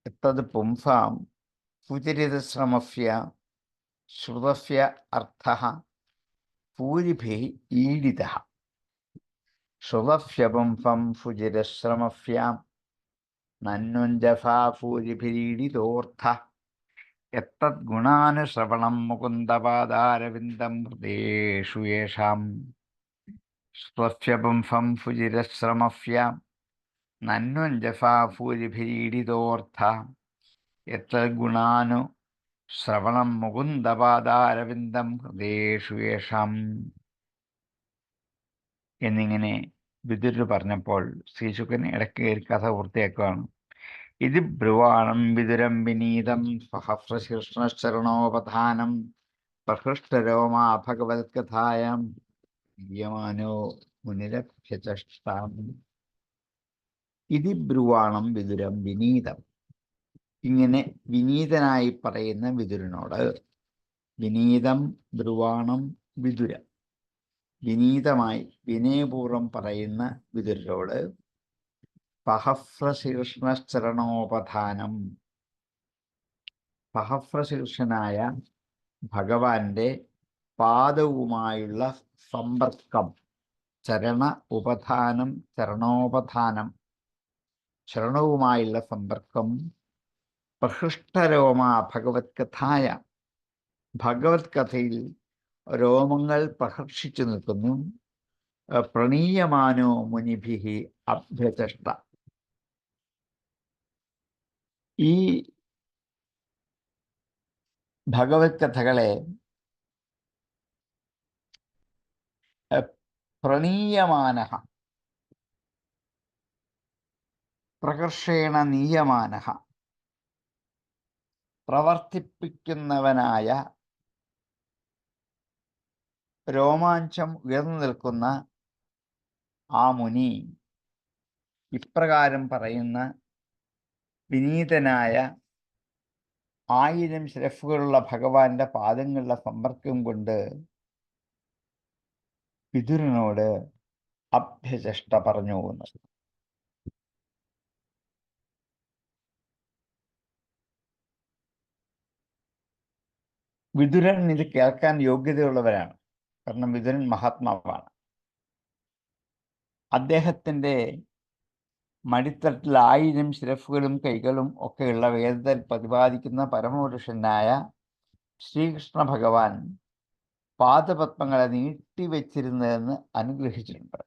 എത്തദ് പുംസാം സുചരിതശ്രമസ്യ ശ്രുതസ്യ അർത്ഥഃ ഭൂരിഭിഃ ഈഡിതഃ. ശ്രുതസ്യ പുംസം സുചിരശ്രമസ്യ നന്വഞ്ജസാ ഭൂരിഭിരീഡിതോർത്ഥഃ എത്തദ് ഗുണാനുശ്രവണം മുകുന്ദപാദാരവിന്ദം ഹൃദയേഷു യേഷാം. ശ്രുതസ്യ പുംസം സുചിരശ്രമസ്യ നന്വഞ്ജസാ ഭൂരിഭിരീഡിതോർത്ഥഃ എത്തദ് ഗുണാനുശ്രവണം മുകുന്ദപാദാരവിന്ദം ഹൃദയേഷു യേഷാം എന്നിങ്ങനെ വിതുരർ പറഞ്ഞപ്പോൾ ശ്രീശുകൻ ഇടയ്ക്ക് ഒരു കഥ പൂർത്തിയാക്കുകയാണ്. ഇത് ബ്രുവാണം വിതുരം വിനീതം സഹസ്രശീർഷ്ണശരണോപധാനം പ്രഹൃഷ്ടരോമാ ഭഗവത്കഥായാം യമാനോ മുനിരഭ്യചഷ്ടാം. ഇത് ബ്രുവാണം വിതുരം വിനീതം. ഇങ്ങനെ വിനീതനായി പറയുന്ന വിതുരനോട്, വിനീതം ബ്രുവാണം വിതുരം, വിനീതമായി വിനയപൂർവം പറയുന്ന വിതുരരോട് സഹസ്രശീർഷ്ണചരണോപധാനം, സഹസ്രശീർഷനായ ഭഗവാന്റെ പാദവുമായുള്ള സമ്പർക്കം, ചരണ ഉപധാനം, ചരണോപധാനം, ചരണവുമായുള്ള സമ്പർക്കം, പ്രഹൃഷ്ടരോമ ഭഗവത്കഥായ, ഭഗവത് കഥയിൽ രോമങ്ങൾ പ്രഹർഷിച്ചു നിൽക്കുന്നു. പ്രണീയമാനോ മുനിഭിഹി അഭ്യചഷ്ട. ഈ ഭഗവത് കഥകളെ പ്രണീയമാനഃ, പ്രകർഷേണ നീയമാനഃ, പ്രവർത്തിപ്പിക്കുന്നവനായ, രോമാഞ്ചം ഉയർന്നു നിൽക്കുന്ന ആ മുനി ഇപ്രകാരം പറയുന്ന വിനീതനായ 1000 ശിരസ്സുകളുള്ള ഭഗവാന്റെ പാദങ്ങളുടെ സമ്പർക്കം കൊണ്ട് വിതുരനോട് അഭ്യചഷ്ട പറഞ്ഞു പോകുന്നത്. വിതുരൻ ഇത് കേൾക്കാൻ യോഗ്യതയുള്ളവരാണ്. കാരണം വിതുരൻ മഹാത്മാവാണ്. അദ്ദേഹത്തിൻ്റെ മടിത്തട്ടിൽ 1000 ശിരസ്സുകളും കൈകളും ഒക്കെയുള്ള വേദത്തിൽ പ്രതിപാദിക്കുന്ന പരമപുരുഷനായ ശ്രീകൃഷ്ണ ഭഗവാൻ പാദപത്മങ്ങളെ നീട്ടിവെച്ചിരുന്നതെന്ന് അനുഗ്രഹിച്ചിട്ടുണ്ട്.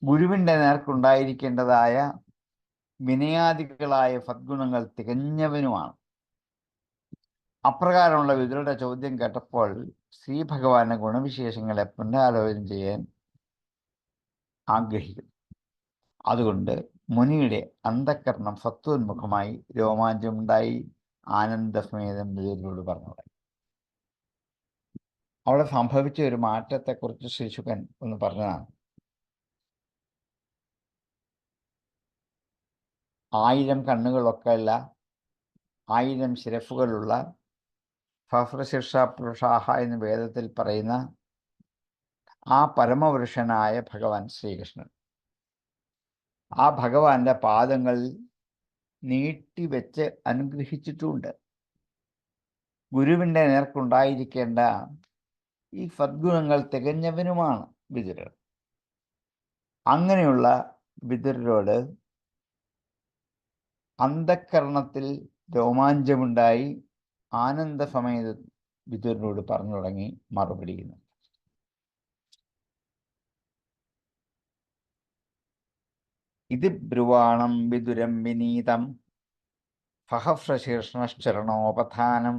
ഗുരുവിൻ്റെ നേർക്കുണ്ടായിരിക്കേണ്ടതായ വിനയാദികളായ സദ്ഗുണങ്ങൾ തികഞ്ഞവനുമാണ്. അപ്രകാരമുള്ള വിതുരരുടെ ചോദ്യം കേട്ടപ്പോൾ ശ്രീ ഭഗവാന്റെ ഗുണവിശേഷങ്ങളെ പുനരാലോചന ചെയ്യാൻ ആഗ്രഹിക്കുന്നു. അതുകൊണ്ട് മുനിയുടെ അന്ധഃകരണം സത്വോന്മുഖമായി രോമാഞ്ചമുണ്ടായി ആനന്ദസമേതം വിതുരരോട് പറഞ്ഞത്. അവിടെ സംഭവിച്ച ഒരു മാറ്റത്തെക്കുറിച്ച് ശ്രീശുകൻ ഒന്ന് പറഞ്ഞതാണ്. 1000 കണ്ണുകളൊക്കെ അല്ല, 1000 ശിരഫുകളുള്ള സഹസ്രശീർഷ പുരുഷാഹ എന്ന് വേദത്തിൽ പറയുന്ന ആ പരമപുരുഷനായ ഭഗവാൻ ശ്രീകൃഷ്ണൻ, ആ ഭഗവാന്റെ പാദങ്ങൾ നീട്ടിവെച്ച് അനുഗ്രഹിച്ചിട്ടുണ്ട്. ഗുരുവിൻ്റെ നേർക്കുണ്ടായിരിക്കേണ്ട ഈ സദ്ഗുണങ്ങൾ തികഞ്ഞവനുമാണ് വിതുരർ. അങ്ങനെയുള്ള വിതുരരോട് അന്ധക്കരണത്തിൽ രോമാഞ്ചമുണ്ടായി ആനന്ദസമേത വിതുരനോട് പറഞ്ഞു തുടങ്ങി മറുപടിയുന്നു. ഇത് ബ്രുവാണം വിതുരം വിനീതം സഹസ്രശീർഷണശ്ചരണോപധാനം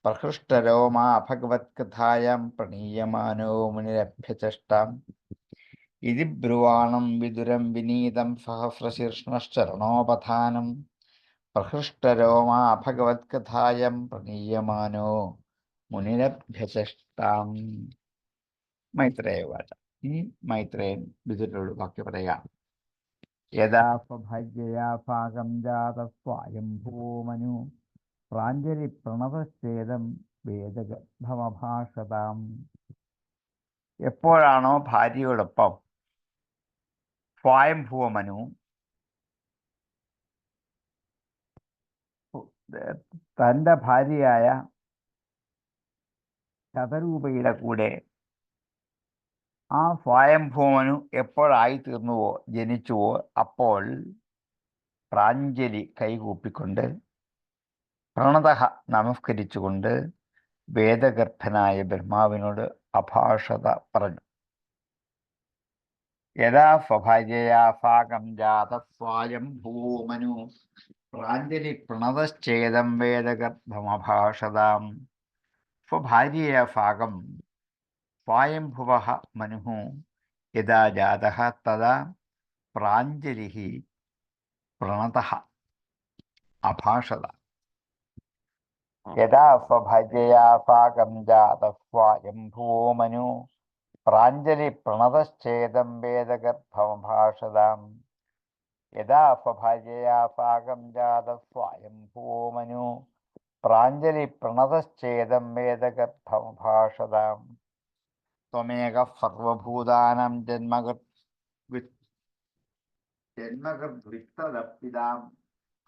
പ്രഹൃഷ്ടരോമാ ഭഗവത്കഥായാം പ്രണീയമാനോ മുനിരഭ്യചഷ്ടാം. ഇതി ബ്രുവാണം വിതുരം വിനീതം സഹസ്രശീർഷണശ്ചരണോപധാനം പ്രഹൃഷ്ടരോമാ ഭഗവത്കഥായാം പ്രണീയമാനോ മുനിരഭ്യചഷ്ടാം. മൈത്രേയ ഉവാച. ഇനി മൈത്രേയൻ വിതുരനോട് വാക്യം പറയുക. യഥാ സ്വഭാഗ്യയാ ഭാഗം ജാതസ്വായംഭൂവോ മനു പ്രാഞ്ജലി പ്രണതശ്ചേദം വേദഗർഭമഭാഷതാം. എപ്പോഴാണോ ഭാര്യയോടൊപ്പം സ്വയംഭൂവ മനു തൻ്റെ ഭാര്യയായ ശതരൂപയുടെ കൂടെ ആ സ്വയംഭൂമനു എപ്പോഴായിത്തീർന്നുവോ, ജനിച്ചുവോ, അപ്പോൾ പ്രാഞ്ജലി കൈകൂപ്പിക്കൊണ്ട് പ്രണതഃ നമസ്കരിച്ചുകൊണ്ട് വേദഗർഭനായ ബ്രഹ്മാവിനോട് അഭാഷത പറഞ്ഞു. യഥാ സ്വഭാര്യയാ ഭാഗം ജാത സ്വയംഭൂമനു പ്രാഞ്ജലി പ്രണതശ്ചേദം വേദഗർഭമഭാഷതാം. സ്വഭാര്യയാ ഭാഗം സ്വയംഭുവഃ മനുഃ യഥാ ജാതഃ തദാ പ്രാഞ്ജലിഃ പ്രണതഃ അഭാഷത. യഥാ സ്വഭാര്യയാ ഭാഗം ജാതഃ സ്വയംഭുവോ മനു പ്രാഞ്ജലി പ്രണതശ്ചേദം വേദഗർഭമഭാഷതാം. യഥാ സ്വഭാര്യയാ ഭാഗം ജാതഃ സ്വയംഭുവോ മനു പ്രാഞ്ജലി പ്രണതശ്ചേദം വേദഗർഭമഭാഷതാം. ത്വമേകഃ സർവഭൂതാനാം ജന്മകൃദ്വിത്തദപിതാം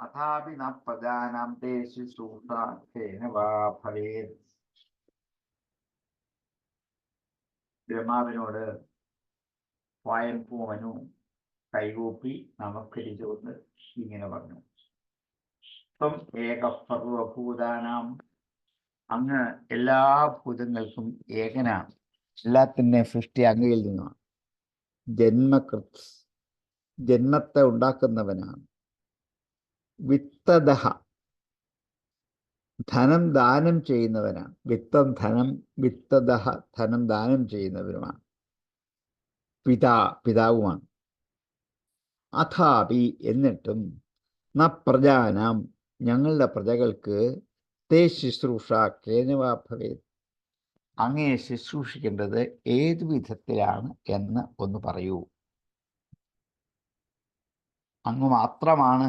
അഥാപി ന പ്രജാനാം തേ ശുശ്രൂഷാ കേന വാ ഭവേത്. ബ്രഹ്മാവിനോട് സ്വയംഭൂമനു കൈകൂപ്പി നമസ്കരിച്ചുകൊണ്ട് ഇങ്ങനെ പറഞ്ഞു. ത്വം ഏകഃ സർവഭൂതാനാം, അങ്ങ് എല്ലാ ഭൂതങ്ങൾക്കും ഏകനാണ്. എല്ലാത്തിൻ്റെ സൃഷ്ടി അങ്ങയിൽ നിന്നാണ്. ജന്മകൃത്, ജന്മത്തെ ഉണ്ടാക്കുന്നവനാണ്. വിത്തദഃ, ധനം ദാനം ചെയ്യുന്നവനാണ്. വിത്തം ധനം, വിത്തദഃ ധനം ദാനം ചെയ്യുന്നവരുമാണ്. പിതാവുമാണ്. അഥാപി എന്നിട്ടും ന പ്രജാനാം ഞങ്ങളുടെ പ്രജകൾക്ക് തേ ശുശ്രൂഷ കേനവാ ഭവേത്, അങ്ങയെ ശുശ്രൂഷിക്കേണ്ടത് ഏതു വിധത്തിലാണ് എന്ന് ഒന്ന് പറയൂ. അങ്ങ് മാത്രമാണ്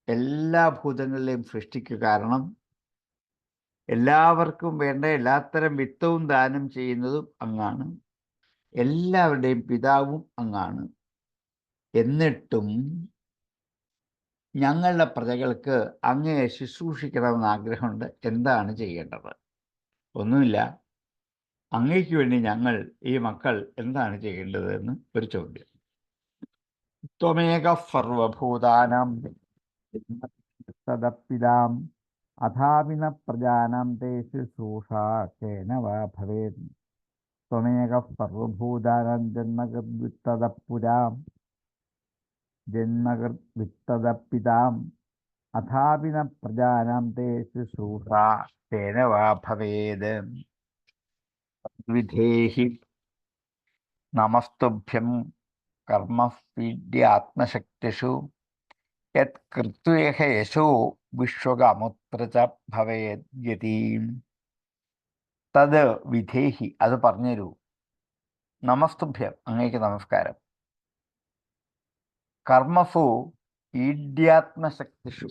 എല്ലാ ഭൂതങ്ങളിലെയും സൃഷ്ടിക്ക് കാരണം. എല്ലാവർക്കും വേണ്ട എല്ലാത്തരം വിത്തവും ദാനം ചെയ്യുന്നതും അങ്ങാണ്. എല്ലാവരുടെയും പിതാവും അങ്ങാണ്. എന്നിട്ടും ഞങ്ങളുടെ പ്രജകൾക്ക് അങ്ങയെ ശുശ്രൂഷിക്കണമെന്ന് ആഗ്രഹമുണ്ട്. എന്താണ് ചെയ്യേണ്ടത്? ഒന്നുമില്ല. അങ്ങയ്ക്ക് വേണ്ടി ഞങ്ങൾ ഈ മക്കൾ എന്താണ് ചെയ്യേണ്ടത് എന്ന് ഒരു ചോദ്യം. ത്വമേകഃ സർവഭൂതാനാം തദപിതാം അഥാപി ന പ്രജാനാം തേ ശുശ്രൂഷാ കേന വാ ഭവേത്. ത്വമേകഃ സർവഭൂതാനാം ജന്മകൃദ്വിത്തദപിതാം അഥാപി ന പ്രജാനാം തേ ശുശ്രൂഷാ കേന വാ ഭവേത്. വിധേഹി നമസ്തുഭ്യം കർമ്മപീഡ്യാത്മശക്തിഷു യത് കൃത്വേഹ യശോ വിശ്വകമുത്ര ച ഭവേത് യതി. തത് വിധേഹി, അത് പറഞ്ഞുതരൂ. നമസ്തുഭ്യം, അങ്ങേക്ക് നമസ്കാരം. കർമ്മസു ഈഡ്യാത്മശക്തിഷു,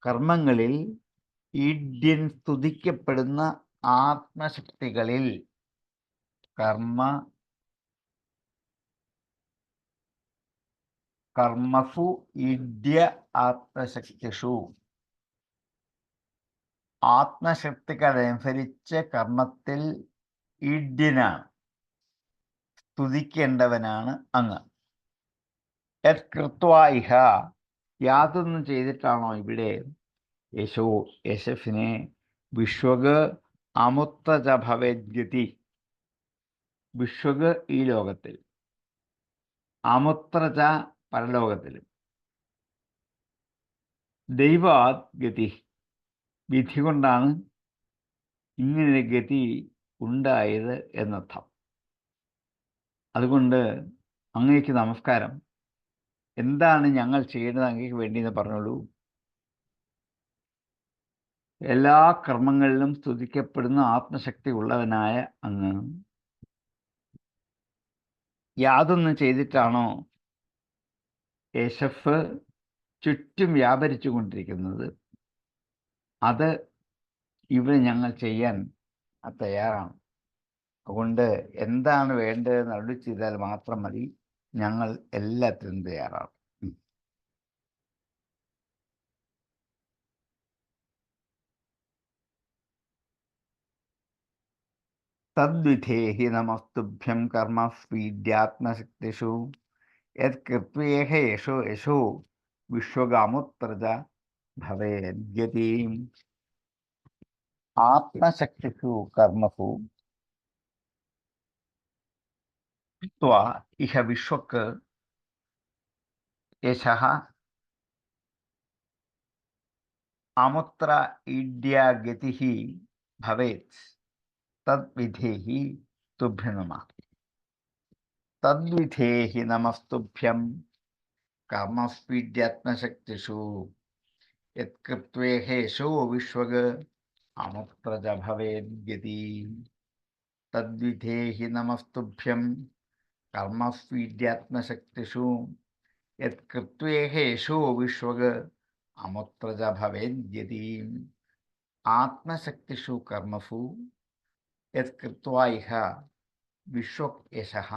കർമ്മങ്ങളിൽ ഈഡ്യൻ സ്തുതിക്കപ്പെടുന്ന ആത്മശക്തികളിൽ. കർമ്മസു ഈഡ്യ ആത്മശക്തിഷു, ആത്മശക്തികളനുസരിച്ച് കർമ്മത്തിൽ ഈഡ്യനാണ്, സ്തുതിക്കേണ്ടവനാണ് അങ്ങ്. യത് കൃത്വാ ഇഹ, യാതൊന്നും ചെയ്തിട്ടാണോ ഇവിടെ, യശസ്സിനെ വിശ്വഗ് അമുത്ര ഭവേദ്ഗതി, വിശ്വഗ് ഈ ലോകത്തിൽ, അമുത്ര പരലോകത്തിലും, ദൈവാത് ഗതി, വിധി കൊണ്ടാണ് ഇങ്ങനെ ഗതി ഉണ്ടായത് എന്നർത്ഥം. അതുകൊണ്ട് അങ്ങേക്ക് നമസ്കാരം. എന്താണ് ഞങ്ങൾ ചെയ്യേണ്ടത് അങ്ങേക്ക് വേണ്ടിയെന്ന് പറഞ്ഞോളൂ. എല്ലാ കർമ്മങ്ങളിലും സ്തുതിക്കപ്പെടുന്ന ആത്മശക്തി ഉള്ളവനായ അങ്ങ് യാതൊന്നും ചെയ്തിട്ടാണോ യശഫ് ചുറ്റും വ്യാപരിച്ചു കൊണ്ടിരിക്കുന്നത്, അത് ഇവിടെ ഞങ്ങൾ ചെയ്യാൻ തയ്യാറാണ്. അതുകൊണ്ട് എന്താണ് വേണ്ടതെന്ന് അരുളി ചെയ്താൽ മാത്രം മതി, ഞങ്ങൾ എല്ലാത്തിനും തയ്യാറാണ്. തദ്വിധേഹി നമസ്തുഭ്യം കർമ്മസ്വീഡ്യാത്മശക്തിഷു യത് കൃത്വേഹ യശോ വിശ്വഗാമുത്ര ഭവേദ്ഗതി. ആത്മശക്തിഷു കർമ്മസു ത്വാ ഇഹ വിശ്വക്ക് യശഃ അമുത്ര ഈഡ്യാഗതിഃ ഭവേത് തദ്വിധേഹി തുഭ്യം നമഃ. തദ്വിധേഹി നമസ്തുഭ്യം കർമ്മസ്വീഡ്യാത്മശക്തിഷു യത് കൃത്വേഹ യശോ വിശ്വഗ് അമുത്ര ഭവേദ്ഗതി. തദ്വിധേഹി നമസ്തുഭ്യം കർമ്മസ്വീഡ്യാത്മശക്തിഷു യത് കൃത്വേഹ യശോ വിശ്വഗ് അമുത്ര ഭവേദ്ഗതി. ആത്മശക്തിഷു കർമ്മസു യത് കൃത്വാ ഇഹ വിശ്വക് യശഃ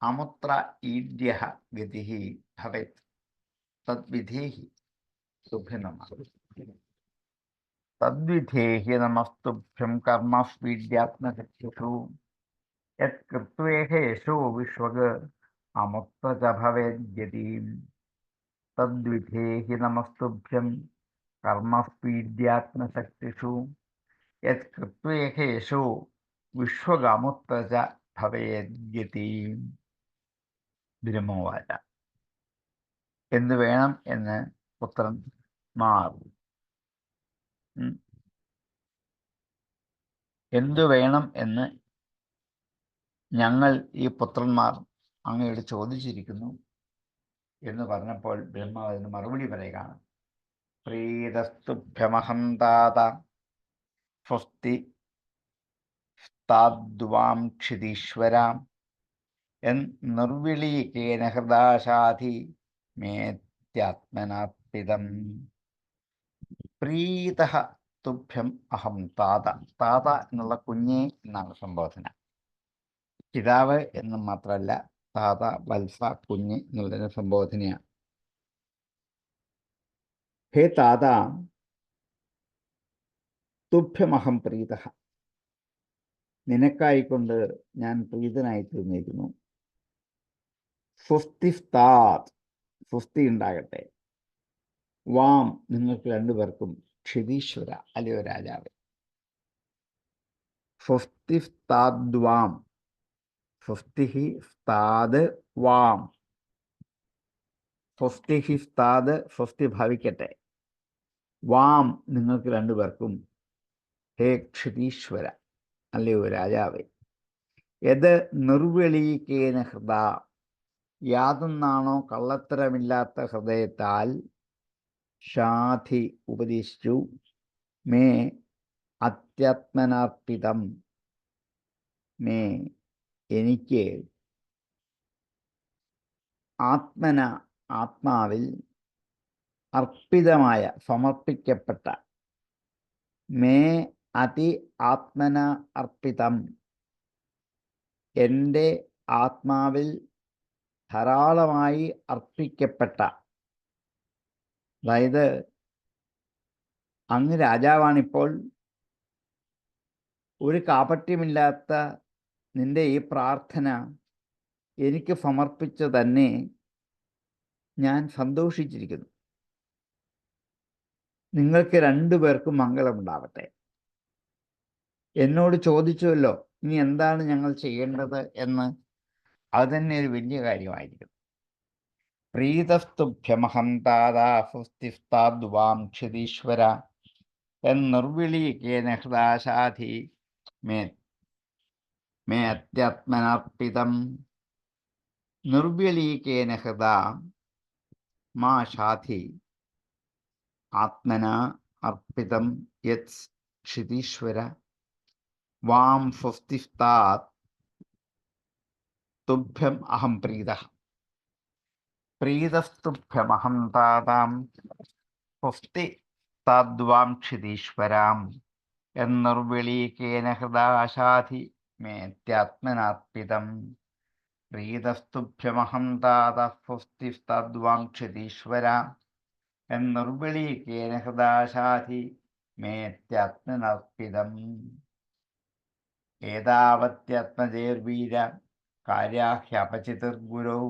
അമുത്ര ഈഡ്യഃ ഗതിഃ ഭവേത് തദ്വിധേഹി തുഭ്യം നമഃ. തദ്വിധേഹി നമസ്തുഭ്യം കർമ്മസ്വീഡ്യാത്മശക്തിഷു യത് കൃത്വേഹ യശോ വിശ്വഗ് അമുത്ര ഭവേദ്ഗതി. തദ്വിധേഹി നമസ്തുഭ്യം കർമ്മസ്വീഡ്യാത്മശക്തിഷു യത് കൃത്വേഹ യശോ വിശ്വഗാമുത്ര ഭവേദ്ഗതി. ബ്രഹ്മവാച. എന്തു വേണം എന്ന് പുത്രൻ മാറും. എന്തു വേണം എന്ന് ഞങ്ങൾ ഈ പുത്രന്മാർ അങ്ങയോട് ചോദിച്ചിരിക്കുന്നു എന്ന് പറഞ്ഞപ്പോൾ ബ്രഹ്മാവ് അതിന് മറുപടി പറയുകയാണ്. പ്രീതസ്തുഭ്യമഹം താത സ്വസ്തി താദ്വാം ക്ഷിതീശ്വരാം എൻ നിർവിളീകേന ഹൃദാശാധി മേത്യാത്മനാത്മിതം. പ്രീതഃ തുഭ്യം അഹം താത. താത എന്നുള്ള കുഞ്ഞെ എന്നാണ് സംബോധന. പിതാവ് എന്ന് മാത്രമല്ല, താത, വത്സ, കുഞ്ഞ് എന്നുള്ളതിന് സംബോധനയാണ്. ഹേ താത, തുഭ്യമഹം പ്രീതഃ, നിനക്കായിക്കൊണ്ട് ഞാൻ പ്രീതനായി തീർന്നിരിക്കുന്നു. സ്വസ്തിസ്താത്, സ്വസ്തി ഉണ്ടാകട്ടെ. വാം, നിങ്ങൾക്ക് രണ്ടുപേർക്കും, ക്ഷിതീശ്വര, അല്ലയോ രാജാവ്. സ്വസ്തിസ്താദ്വാം, സ്വസ്തിഹി സ്താത് വാം, സ്വസ്തിഹി സ്താത്, സ്വസ്തി ഭവിക്കട്ടെ. വാം, നിങ്ങൾക്ക് രണ്ടുപേർക്കും, ഹേ ക്ഷിതീശ്വര, അല്ലയോ രാജാവേ. യത് നിർവ്വളീകേന ഹൃദ, യാതൊന്നാണോ കള്ളത്തരമില്ലാത്ത ഹൃദയത്താൽ, ഷാധി ഉപദേശിച്ചു, മേ അത്യാത്മനാർപ്പിതം മേ എനിക്ക് ആത്മാവിൽ അർപ്പിതമായ സമർപ്പിക്കപ്പെട്ട മേ അതി ആത്മന അർപ്പിതം എൻ്റെ ആത്മാവിൽ ധാരാളമായി അർപ്പിക്കപ്പെട്ട, അതായത് അങ്ങ് രാജാവാണിപ്പോൾ, ഒരു കാപട്യമില്ലാത്ത നിന്റെ ഈ പ്രാർത്ഥന എനിക്ക് സമർപ്പിച്ച് തന്നെ ഞാൻ സന്തോഷിച്ചിരിക്കുന്നു. നിങ്ങൾക്ക് രണ്ടുപേർക്കും മംഗളമുണ്ടാവട്ടെ. എന്നോട് ചോദിച്ചുവല്ലോ ഇനി എന്താണ് ഞങ്ങൾ ചെയ്യേണ്ടത് എന്ന്. അത് തന്നെ ഒരു വലിയ കാര്യമായിരിക്കും. പ്രീതസ്തുഭ്യമഹം താദാഫുസ്തിഫ്താദ്വാം ക്ഷതീശ്വര നിർവിളീകേന ഹൃദാശാധി മേ അത്യാത്മനർപ്പിതം നിർവ്യലീകേന ഹൃദാ മാ ശാധി ആത്മന അർപ്പിതം യത് ക്ഷതീശ്വര വാം ഫുസ്തിഫ്താത് തുഭ്യം അഹം പ്രീതഃ. പ്രീതസ്തുഭ്യമഹം താതാം പുസ്തി താദ്വാം ക്ഷതീശ്വരാം നിർവിളീകേന ഹൃദാശാധി മേത്യാത്മനാർപ്പിതം. പ്രീതസ്തുഭ്യമഹം താതഃ പുസ്തി താദ്വാം ക്ഷതീശ്വര നിർവിളീകേന ഹൃദാശാധി മേത്യാത്മനാർപ്പിതം. ഏതാവത്യാത്മജൈർവീര കാര്യാഹ്യപചിതിർഗുരോ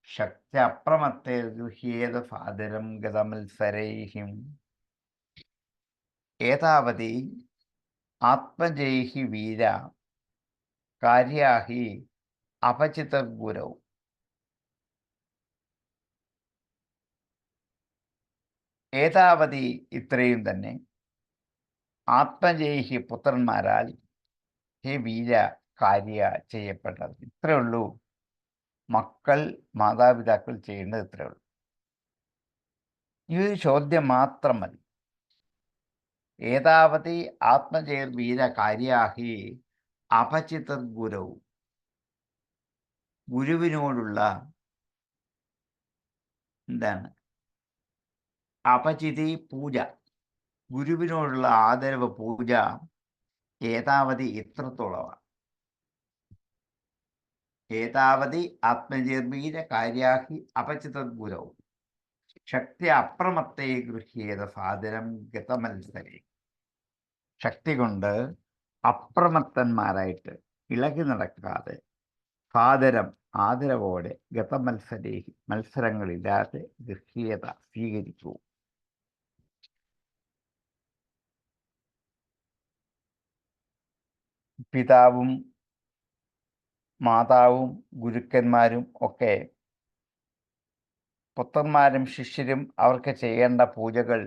ശക്ത്യപ്രമത്തേർഗൃഹ്യേത ഫാദരം ഗതമത്സരൈഃ. ഏതാവതി ആത്മജൈഃ വീര കാര്യാഹി അപചിതിർഗുരോ. ഏതാവതി ഇത്രയും തന്നെ ആത്മജൈഃ പുത്രന്മാരാൽ ഹേ വീര കാര്യ ചെയ്യപ്പെട്ടത്. ഇത്രയേ ഉള്ളൂ മക്കൾ മാതാപിതാക്കൾ ചെയ്യേണ്ടത്. ഇത്രയേ ഉള്ളൂ. ഈ ഒരു ചോദ്യം മാത്രം മതി. ഏതാവതി ആത്മജൈർ വീര കാര്യാഹി അപചിതിർഗുരൗ. ഗുരുവിനോടുള്ള എന്താണ് അപചിതി പൂജ, ഗുരുവിനോടുള്ള ആദരവ് പൂജ ഏതാവതി ഇത്രത്തോളമാണ്. ഏതാവതി ആത്മജൈർവീര കാര്യാഹി അപചിതഗുരൗ ശക്തി അപ്രമത്തേ ഗൃഹ്യേത ഫാദരം ഗതമത്സരേ. ശക്തി കൊണ്ട് അപ്രമത്തന്മാരായിട്ട് ഇളകി നടക്കാതെ ഫാദരം ആദരവോടെ ഗതമത്സരേ മത്സരങ്ങളില്ലാതെ ഗൃഹ്യേത സ്വീകരിക്കൂ. പിതാവും മാതാവും ഗുരുക്കന്മാരും ഒക്കെ പുത്രന്മാരും ശിഷ്യരും അവർക്ക് ചെയ്യേണ്ട പൂജകൾ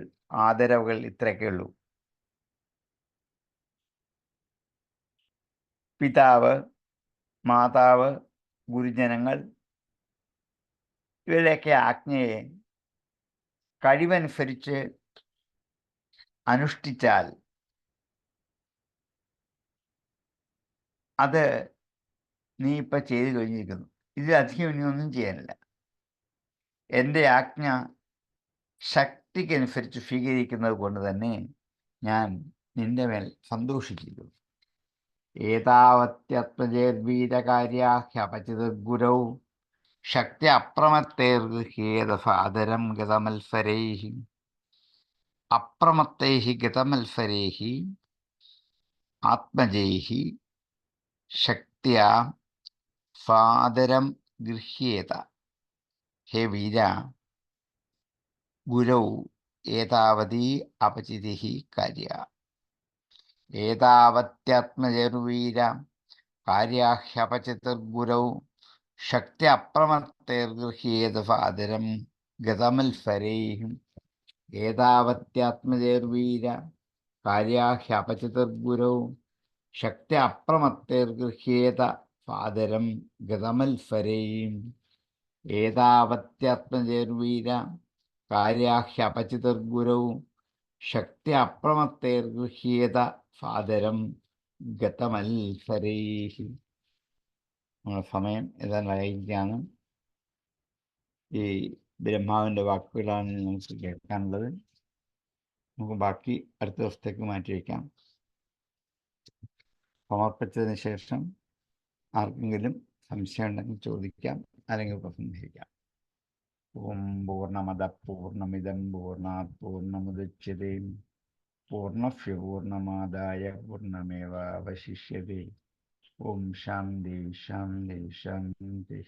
ആദരവുകൾ ഇത്രയൊക്കെ ഉള്ളൂ. പിതാവ്, മാതാവ്, ഗുരുജനങ്ങൾ ഇവരുടെയൊക്കെ ആജ്ഞയെ കഴിവനുസരിച്ച് അനുഷ്ഠിച്ചാൽ അത് നീ ഇപ്പം ചെയ്തു കഴിഞ്ഞിരിക്കുന്നു. ഇതിലധികം ഇനിയൊന്നും ചെയ്യാനില്ല. എൻ്റെ ആജ്ഞ ശക്തിക്കനുസരിച്ച് സ്വീകരിക്കുന്നത് കൊണ്ട് തന്നെ ഞാൻ നിന്റെ മേൽ സന്തോഷിച്ചിരിക്കുന്നു. ഏതാവത്യത്മജേർവീരകാര്യാഹ്യപചിതഗുരൗ ശക്തി അപ്രമത്തേർഗൃഹ്യേത ഫാദരം ഗതമത്സരൈഃ. അപ്രമത്തൈഃ ഗതമത്സരൈഃ ആത്മജൈഃ ശക്ത്യാ ഫാദരം ഗൃഹ്യേത. ഹേ വീര, ഗുരൗ ഏതാവതി അപചിതിഃ കാര്യ. ഏതാവത്യാത്മജൈർവീര കാര്യാഹ്യപചിതിർഗുരൗ ശക്തി അപ്രമത്തേർഗൃഹ്യേത ഫാദരം ഗതമത്സരൈഃ. ഏതാവത്യാത്മജൈർവീര കാര്യാഹ്യപചിതിർഗുരൗ ശക്തി അപ്രമത്തേർഗൃഹ്യേത ഫാദരം ഗതമത്സരൈഃ. ഏതാവത്യാത്മജൈർവീര കാര്യാഹ്യപചിതിർഗുരൗ ശക്തി അപ്രമത്തേർഗൃഹ്യേത ഫാദരം ഗതമത്സരൈഹി. നമ്മുടെ സമയം ഏതാണ്ടായിരിക്കുകയാണ്. ഈ ബ്രഹ്മാവിൻ്റെ വാക്കുകളാണ് നമുക്ക് കേൾക്കാനുള്ളത്. നമുക്ക് ബാക്കി അടുത്ത ദിവസത്തേക്ക് മാറ്റിവെക്കാം. സമർപ്പിച്ചതിന് ശേഷം ആർക്കെങ്കിലും സംശയം ഉണ്ടെങ്കിൽ ചോദിക്കാം, അല്ലെങ്കിൽ പ്രസംഗിക്കാം. ഓം പൂർണ്ണമദ പൂർണ്ണമിദം പൂർണ്ണാത് പൂർണ്ണമുദച്യതേ പൂർണ്ണസ്യ പൂർണ്ണമാദായ പൂർണ്ണമേവാവശിഷ്യതേ. ഓം ശാന്തി ശാന്തി ശാന്തി.